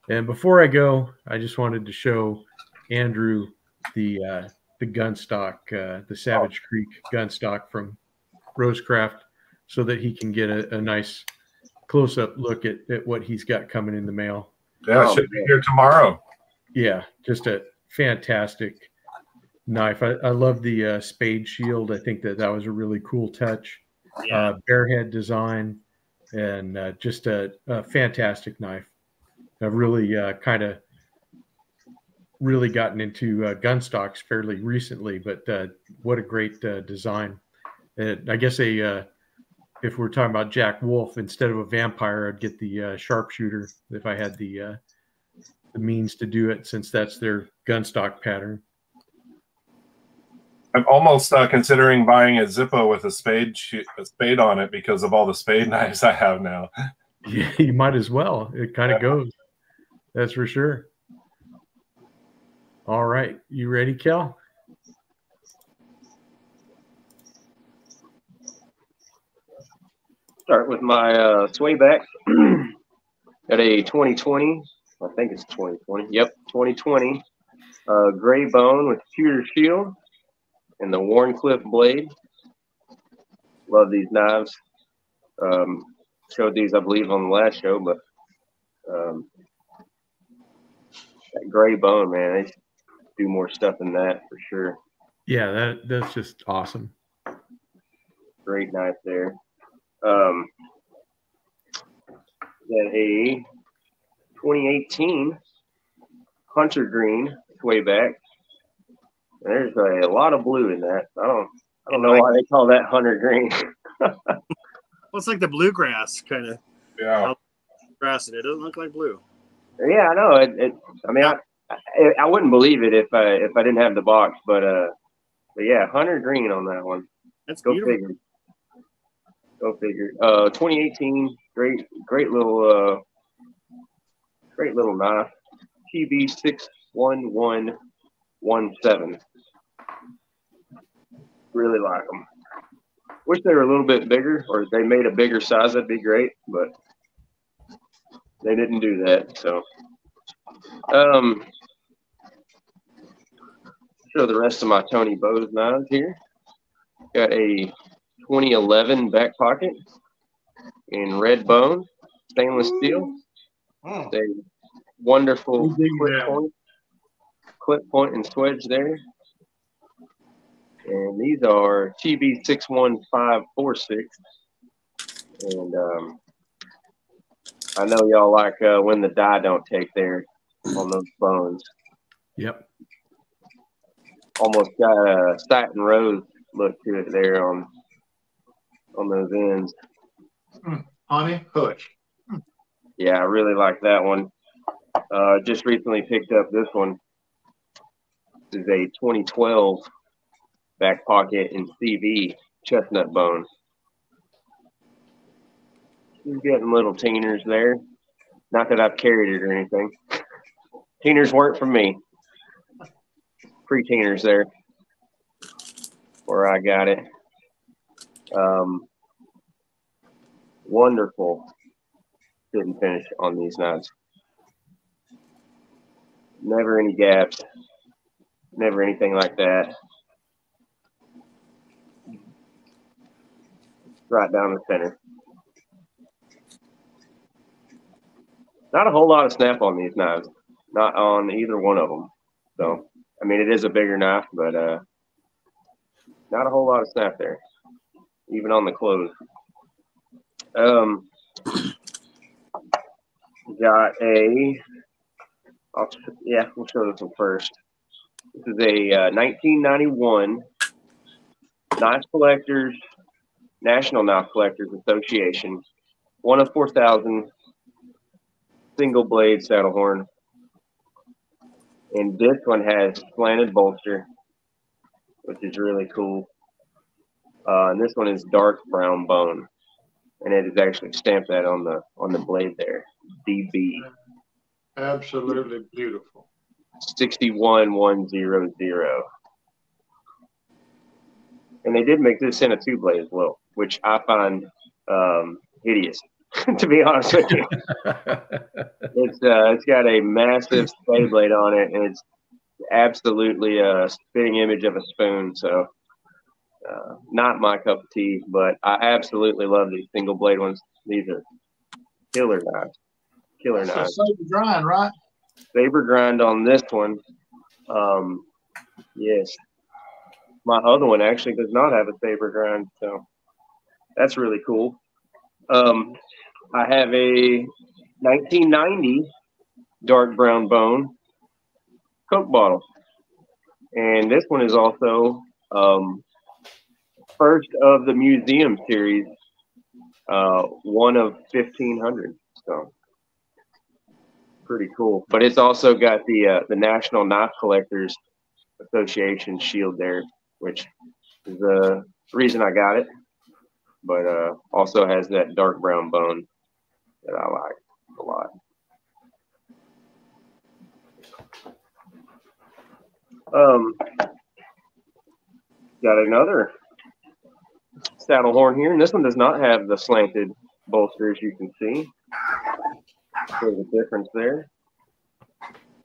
And before I go, I just wanted to show Andrew the gun stock, the Savage Creek gun stock from Rosecraft, so that he can get a nice close-up look at what he's got coming in the mail. Yeah, it should be here tomorrow. Yeah, just a fantastic knife. I love the spade shield. I think that was a really cool touch. Yeah. Bearhead design, and just a fantastic knife. I've really kind of really gotten into gun stocks fairly recently, but what a great design. And I guess if we're talking about Jack Wolf, instead of a vampire, I'd get the sharpshooter if I had the means to do it, since that's their gun stock pattern. I'm almost considering buying a Zippo with a spade on it because of all the spade knives I have now. Yeah, you might as well. It kind of goes. That's for sure. All right. You ready, Kel? Start with my Swayback. Got a 2020. I think it's 2020. Yep, 2020. Gray bone with pewter shield and the Wharncliffe blade. Love these knives. Showed these, I believe, on the last show, but That gray bone, man, they do more stuff than that for sure. Yeah, that's just awesome. Great knife there. Got a 2018 Hunter Green. It's way back. There's a lot of blue in that. I don't know why they call that Hunter Green. Well, it's like the bluegrass kind of. Yeah. Grass, it doesn't look like blue. Yeah, I know. I mean, I wouldn't believe it if I didn't have the box, but yeah, Hunter Green on that one. That's Go beautiful. figure. Go figure. 2018, great little knife. TB 61117. Really like them. Wish they were a little bit bigger, or if they made a bigger size, that'd be great, but they didn't do that. So, show the rest of my Tony Bose knives here. Got a 2011 back pocket in red bone, stainless steel. It's a wonderful clip point and swedge there. And these are TB 61546. And I know y'all like when the die don't take there on those bones. Yep. Almost got a satin rose look to it there on those ends. Honey Hutch. Yeah, I really like that one. Just recently picked up this one. This is a 2012 back pocket in CV chestnut bone. He's getting little teeners there. Not that I've carried it or anything. Teeners weren't from me. Pre-teeners there where I got it. Wonderful fit and finish on these knives. Never any gaps. Never anything like that. Right down the center. Not a whole lot of snap on these knives. Not on either one of them. So, I mean, it is a bigger knife, but not a whole lot of snap there. Even on the close. Got a, we'll show this one first. This is a 1991 National Knife Collectors Association, 1 of 4,000 single blade saddle horn. And this one has slanted bolster, which is really cool. And this one is dark brown bone. And it is actually stamped that on the blade there. DB. Absolutely beautiful. 61100. And they did make this in a 2-blade as well, which I find hideous, to be honest with you. It's got a massive spade blade on it, and it's absolutely a spitting image of a spoon. So not my cup of tea, but I absolutely love these single blade ones. These are killer knives. Killer knives. Saber grind, right? Saber grind on this one. Yes. My other one actually does not have a saber grind, so that's really cool. I have a 1990 dark brown bone Coke bottle. And this one is also first of the museum series, 1 of 1,500. So pretty cool. But it's also got the National Knife Collectors Association shield there, which is the reason I got it. But also has that dark brown bone that I like a lot. Got another saddle horn here, and this one does not have the slanted bolster, as you can see. There's a difference there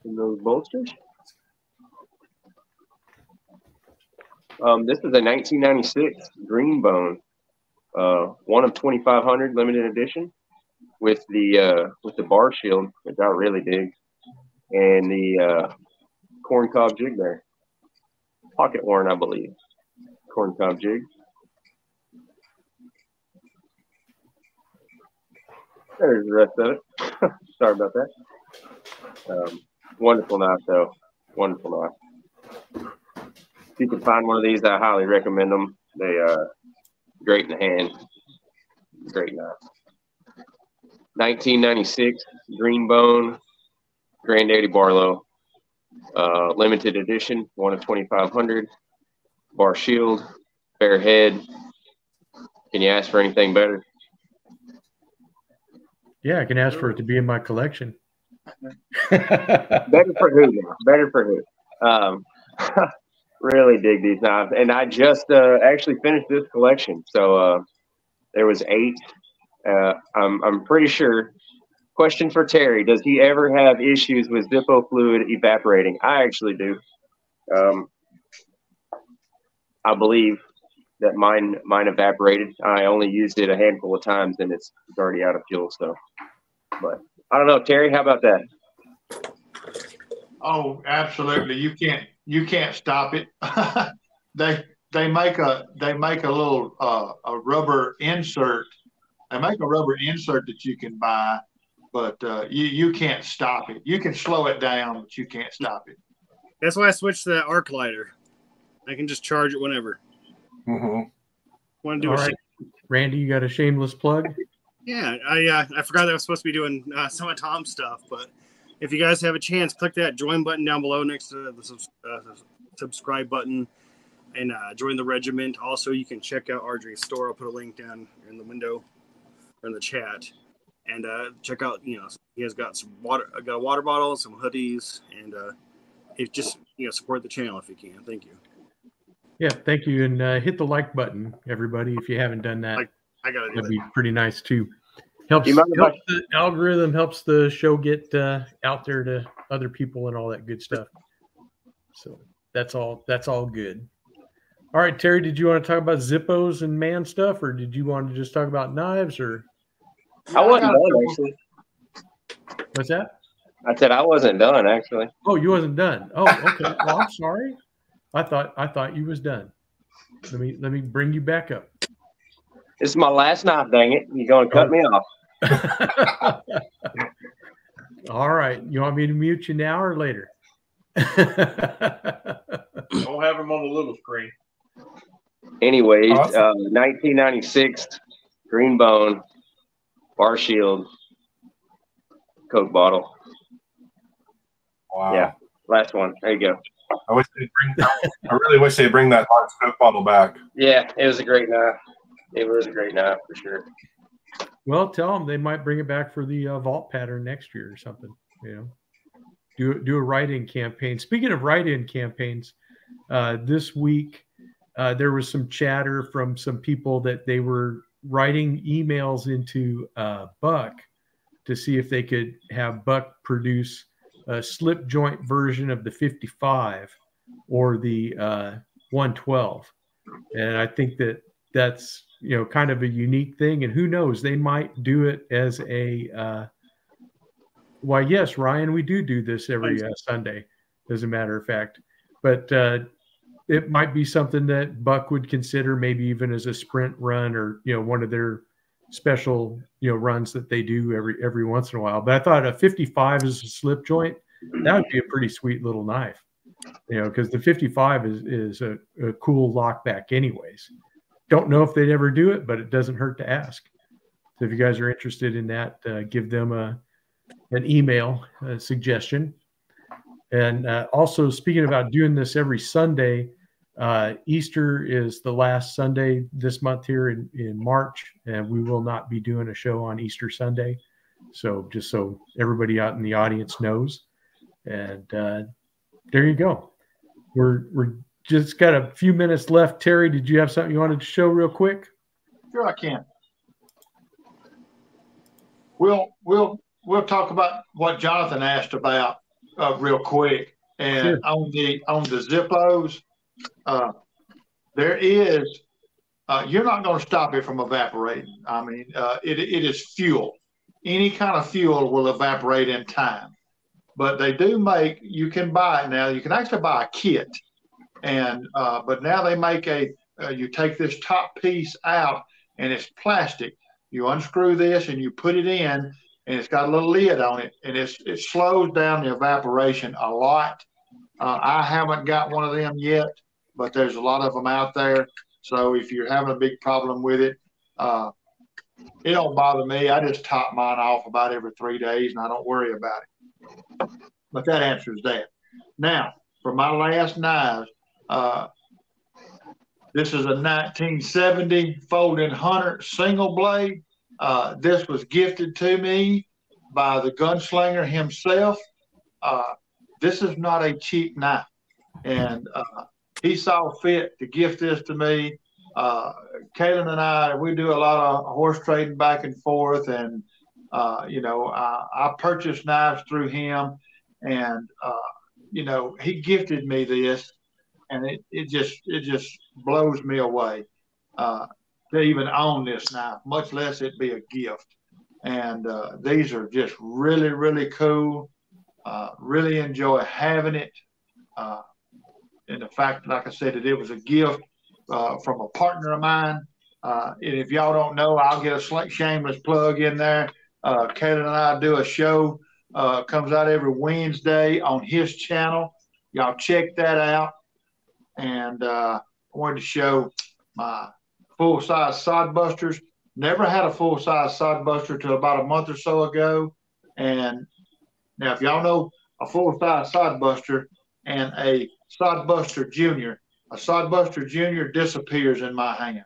in those bolsters. This is a 1996 green bone, 1 of 2,500 limited edition with the bar shield, which I really dig. and the corncob jig there. Pocket worn, I believe. Corncob jig. There's the rest of it. Sorry about that. Wonderful knife, though. Wonderful knife. If you can find one of these, I highly recommend them. They are great in the hand. Great knife. 1996 Greenbone Granddaddy Barlow. Limited edition, 1 of 2,500. Bar shield, bare head. Can you ask for anything better? Yeah, I can ask for it to be in my collection. Better for who now? Better for who? Really dig these knives. And I just actually finished this collection. So there was 8. I'm pretty sure. Question for Terry: does he ever have issues with Zippo fluid evaporating? I actually do. I believe that mine evaporated. I only used it a handful of times, and it's already out of fuel. So, but I don't know, Terry. How about that? Oh, absolutely. You can't stop it. They make a little a rubber insert. They make a rubber insert that you can buy, but you can't stop it. You can slow it down, but you can't stop it. That's why I switched to that arc lighter. I can just charge it whenever. Mm-hmm. Want to do All a right. Randy, you got a shameless plug? Yeah, I forgot that I was supposed to be doing some of Tom's stuff, but if you guys have a chance, click that join button down below next to the subscribe button and join the regiment. Also, you can check out RJ's store. I'll put a link down in the window or in the chat. And check out, he has got some water, got a water bottle, some hoodies, and if just support the channel if you can. Thank you. Yeah, thank you, and hit the like button, everybody. If you haven't done that, I gotta do that'd that. be pretty nice too. Helps the algorithm, helps the show get out there to other people and all that good stuff. So that's all good. All right, Terry, did you want to talk about Zippos and man stuff, or did you want to just talk about knives? Or I wasn't done actually. What's that? I said I wasn't done actually. Oh, you wasn't done. Oh, okay. Well, I'm sorry. I thought you was done. Let me bring you back up. This is my last knife, dang it. You're going to cut me off. All right. You want me to mute you now or later? Don't have him on the little screen. Anyways, awesome. 1996 Greenbone bar shield Coke bottle. Wow. Yeah, last one. There you go. I really wish they'd bring that large Coke bottle back. Yeah, it was a great knife. It was a great knife for sure. Well, tell them they might bring it back for the vault pattern next year or something. Do a write-in campaign. Speaking of write-in campaigns, this week there was some chatter from some people that they were writing emails into Buck to see if they could have Buck produce a slip joint version of the 55 or the 112. And I think that's kind of a unique thing, and who knows, they might do it as a why, yes, Ryan, we do this every Sunday, as a matter of fact, but it might be something that Buck would consider, maybe even as a sprint run, or one of their special runs that they do every once in a while. But I thought a 55 as a slip joint, that would be a pretty sweet little knife, because the 55 is a cool lockback anyways. Don't know if they'd ever do it, but it doesn't hurt to ask. So if you guys are interested in that, give them an email suggestion. And also, speaking about doing this every Sunday, Easter is the last Sunday this month here in March, and we will not be doing a show on Easter Sunday. So just so everybody out in the audience knows. And there you go. We're just got a few minutes left. Terry, did you have something you wanted to show real quick? Sure, I can. We'll talk about what Jonathan asked about real quick. And sure. on the Zippos, there is you're not going to stop it from evaporating. I mean, it is fuel. Any kind of fuel will evaporate in time. but they do make, you can buy it now. You can actually buy a kit. And, but now they make you take this top piece out and it's plastic. You unscrew this and you put it in, and it's got a little lid on it, and it slows down the evaporation a lot. I haven't got one of them yet, but there's a lot of them out there. So if you're having a big problem with it, it don't bother me. I just top mine off about every 3 days, and I don't worry about it. But that answers that. Now, for my last knives, this is a 1970 Folding Hunter single blade. This was gifted to me by the gunslinger himself. This is not a cheap knife, and he saw fit to gift this to me. Kaylin and I, we do a lot of horse trading back and forth, and I purchased knives through him, and he gifted me this, and it just blows me away to even own this knife, much less it be a gift. And these are just really, really cool. Really enjoy having it. And the fact, like I said, that it was a gift from a partner of mine. And if y'all don't know, I'll get a shameless plug in there. Kaylin and I do a show, comes out every Wednesday on his channel. Y'all check that out. And I wanted to show my full-size sod busters. Never had a full-size sod buster till about a month or so ago. And now, if y'all know a full-size sod buster and a sod buster junior, a sod buster junior disappears in my hand.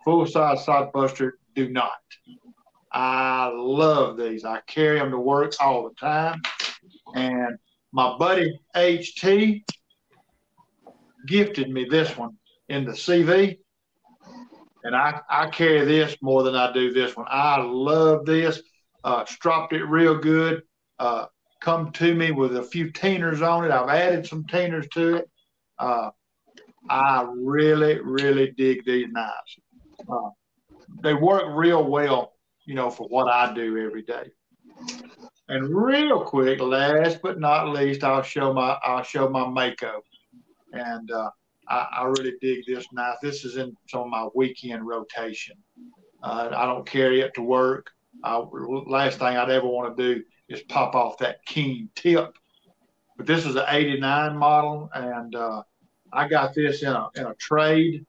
Full-size sod buster do not. I love these. I carry them to work all the time. And my buddy HT gifted me this one in the CV. And I carry this more than I do this one. I love this. Stropped it real good. Come to me with a few teeners on it. I've added some teeners to it. I really, really dig these knives. They work real well, for what I do every day. And real quick, last but not least, I'll show my Mako. And I really dig this knife. This is in some of my weekend rotation. I don't carry it to work. Last thing I'd ever want to do is pop off that keen tip. But this is an 89 model, and I got this in a trade.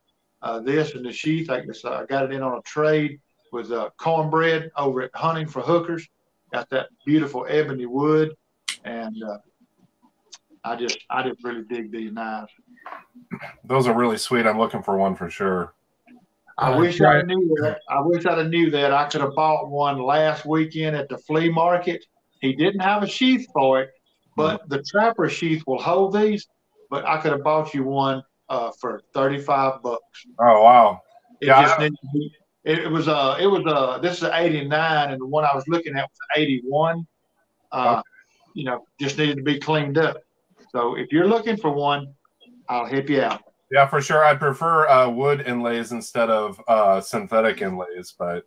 This and the sheath, I got it in on a trade with Cornbread over at Hunting for Hookers. Got that beautiful ebony wood, and I just really dig these knives. Those are really sweet. I'm looking for one for sure. I wish I knew that. I wish I'd have knew that. I could have bought one last weekend at the flea market. He didn't have a sheath for it, but the Trapper sheath will hold these. But I could have bought you one for $35. Oh wow! It was this is an 89, and the one I was looking at was 81. Okay. Just needed to be cleaned up. So if you're looking for one, I'll help you out. Yeah, for sure. I'd prefer wood inlays instead of synthetic inlays, but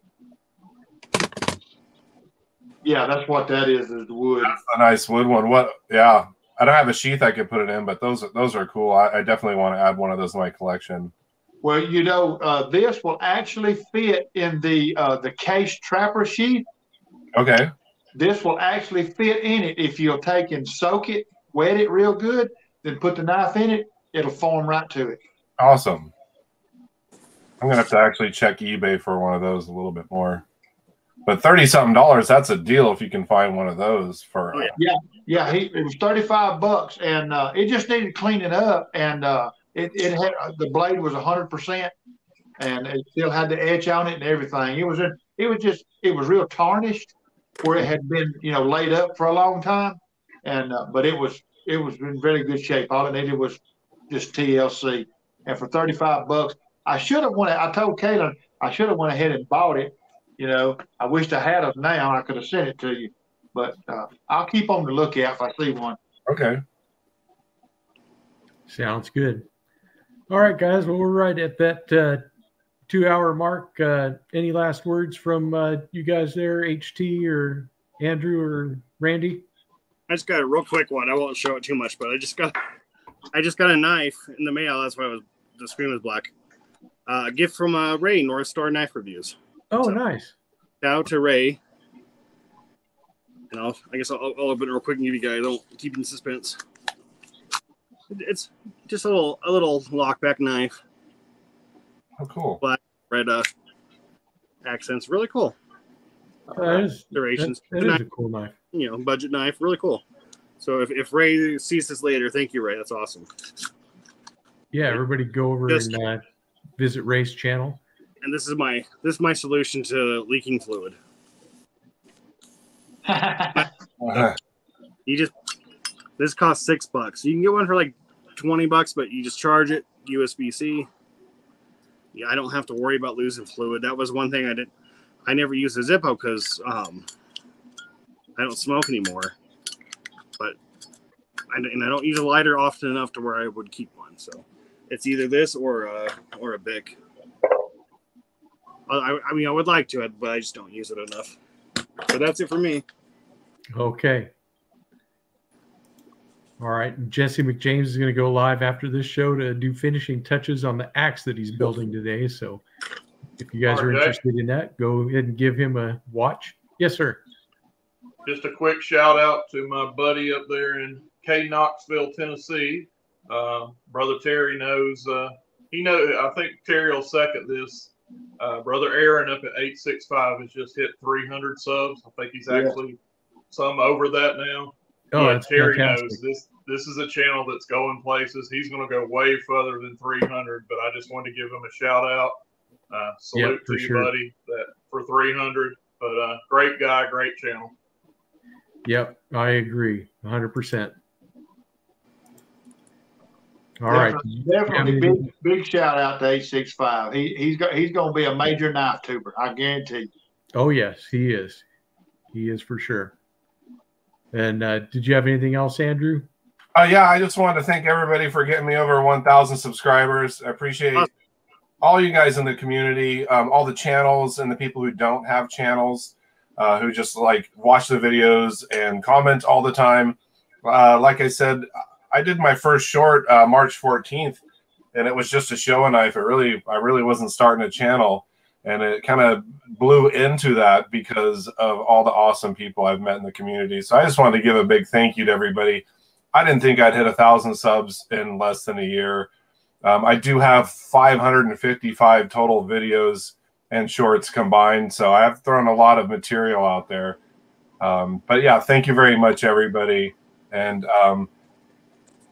yeah, that's what that is the wood. That's a nice wood one. Yeah, I don't have a sheath I could put it in, but those are cool. I definitely want to add one of those to my collection. Well, this will actually fit in the case Trapper sheath. Okay. This will actually fit in it if you'll take and soak it, wet it real good, then put the knife in it. It'll form right to it. Awesome. I'm gonna have to actually check eBay for one of those a little bit more. But $30-something, that's a deal if you can find one of those for. Yeah. It was $35, and it just needed cleaning up, and it had the blade was 100%, and it still had the edge on it and everything. It was real tarnished where it had been laid up for a long time, and but it was in very good shape. All it needed was just TLC, and for $35, I should have went. I told Kaylin I should have went ahead and bought it. I wished I had them now. I could have sent it to you, but I'll keep on the lookout if I see one. Okay. Sounds good. All right, guys. Well, we're right at that 2-hour mark. Any last words from you guys there, HT or Andrew or Randy? I just got a real quick one. I won't show it too much, but I just got a knife in the mail. That's why the screen was black. A gift from Ray, North Star Knife Reviews. Oh, nice. Shout out to Ray. And I guess I'll open it real quick and give you guys. Don't keep in suspense. It's just a little lockback knife. Oh, cool. Black, red accents. Really cool. Durations. That is a cool knife. You know, budget knife. Really cool. So if Ray sees this later, thank you, Ray. That's awesome. Yeah, everybody go over and visit Ray's channel. And this is my solution to leaking fluid. This costs $6. You can get one for like $20, but you just charge it USB-C. Yeah, I don't have to worry about losing fluid. That was one thing I did. I never used a Zippo because I don't smoke anymore. But I don't use a lighter often enough to where I would keep one. So it's either this or a Bic. I mean, I would like to, but I just don't use it enough. So that's it for me. Okay. All right. Jesse McJames is going to go live after this show to do finishing touches on the axe that he's building today. So if you guys are interested in that, go ahead and give him a watch. Yes, sir. Just a quick shout out to my buddy up there in Knoxville, Tennessee. Brother Terry knows. I think Terry will second this. Brother Aaron up at 865 has just hit 300 subs. I think he's actually some over that now. Oh, that's Terry fantastic. knows this is a channel that's going places. He's going to go way further than 300, but I just wanted to give him a shout out. Salute to you, buddy, for 300. But great guy, great channel. Yep, I agree, 100%. All right, definitely big shout out to 865. He's going to be a major knife tuber, I guarantee you. Oh yes, he is. He is for sure. And did you have anything else, Andrew? Yeah, I just wanted to thank everybody for getting me over 1,000 subscribers. I appreciate all you guys in the community, all the channels and the people who don't have channels, who just like watch the videos and comment all the time. Like I said, I did my first short March 14th, and it was just a show knife. I really wasn't starting a channel, and it kind of blew into that because of all the awesome people I've met in the community. So I just wanted to give a big thank you to everybody. I didn't think I'd hit 1,000 subs in less than a year. I do have 555 total videos and shorts combined, so I have thrown a lot of material out there. But yeah, thank you very much, everybody. And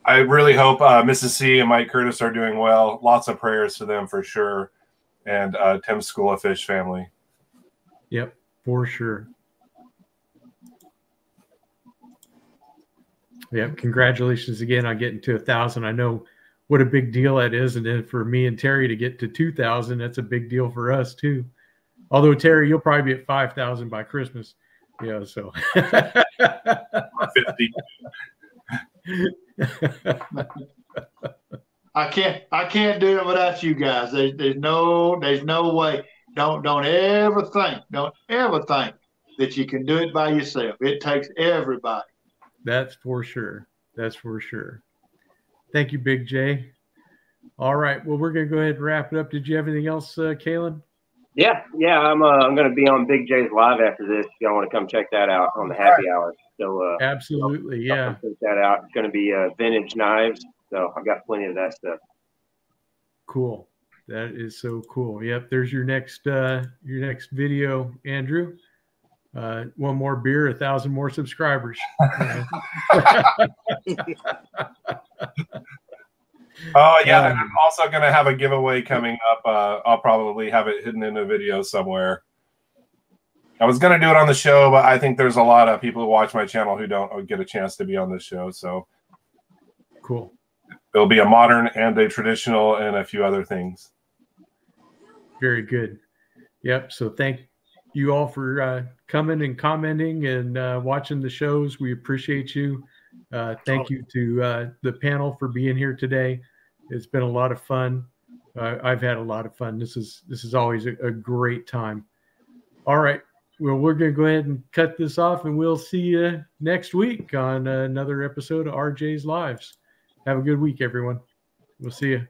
I really hope Mrs. C and Mike Curtis are doing well. Lots of prayers to them for sure. And Tim's School of Fish family. Yep, for sure. Yep, congratulations again on getting to 1,000. I know what a big deal that is. And then for me and Terry to get to 2,000, that's a big deal for us too. Although, Terry, you'll probably be at 5,000 by Christmas. Yeah, so. 50. I can't do it without you guys. There's no way. Don't ever think that you can do it by yourself. It takes everybody. That's for sure. That's for sure. Thank you, Big J. All right. Well, we're gonna go ahead and wrap it up. Did you have anything else, Kalen? Yeah. I'm going to be on Big J's live after this. If y'all want to come check that out on the happy hour. So absolutely, yeah. Check that out. It's going to be vintage knives. So I've got plenty of that stuff. Cool. That is so cool. Yep. There's your next video, Andrew. One more beer, 1,000 more subscribers. Oh yeah, and I'm also going to have a giveaway coming up. I'll probably have it hidden in a video somewhere. I was going to do it on the show, but I think there's a lot of people who watch my channel who don't get a chance to be on this show. So cool. There'll be a modern and a traditional and a few other things. Very good. Yep. So thank you all for coming and commenting and watching the shows. We appreciate you. Thank you to the panel for being here today. It's been a lot of fun. I've had a lot of fun. This is always a great time. All right. Well, we're going to go ahead and cut this off, and we'll see you next week on another episode of RJ's Lives. Have a good week, everyone. We'll see you.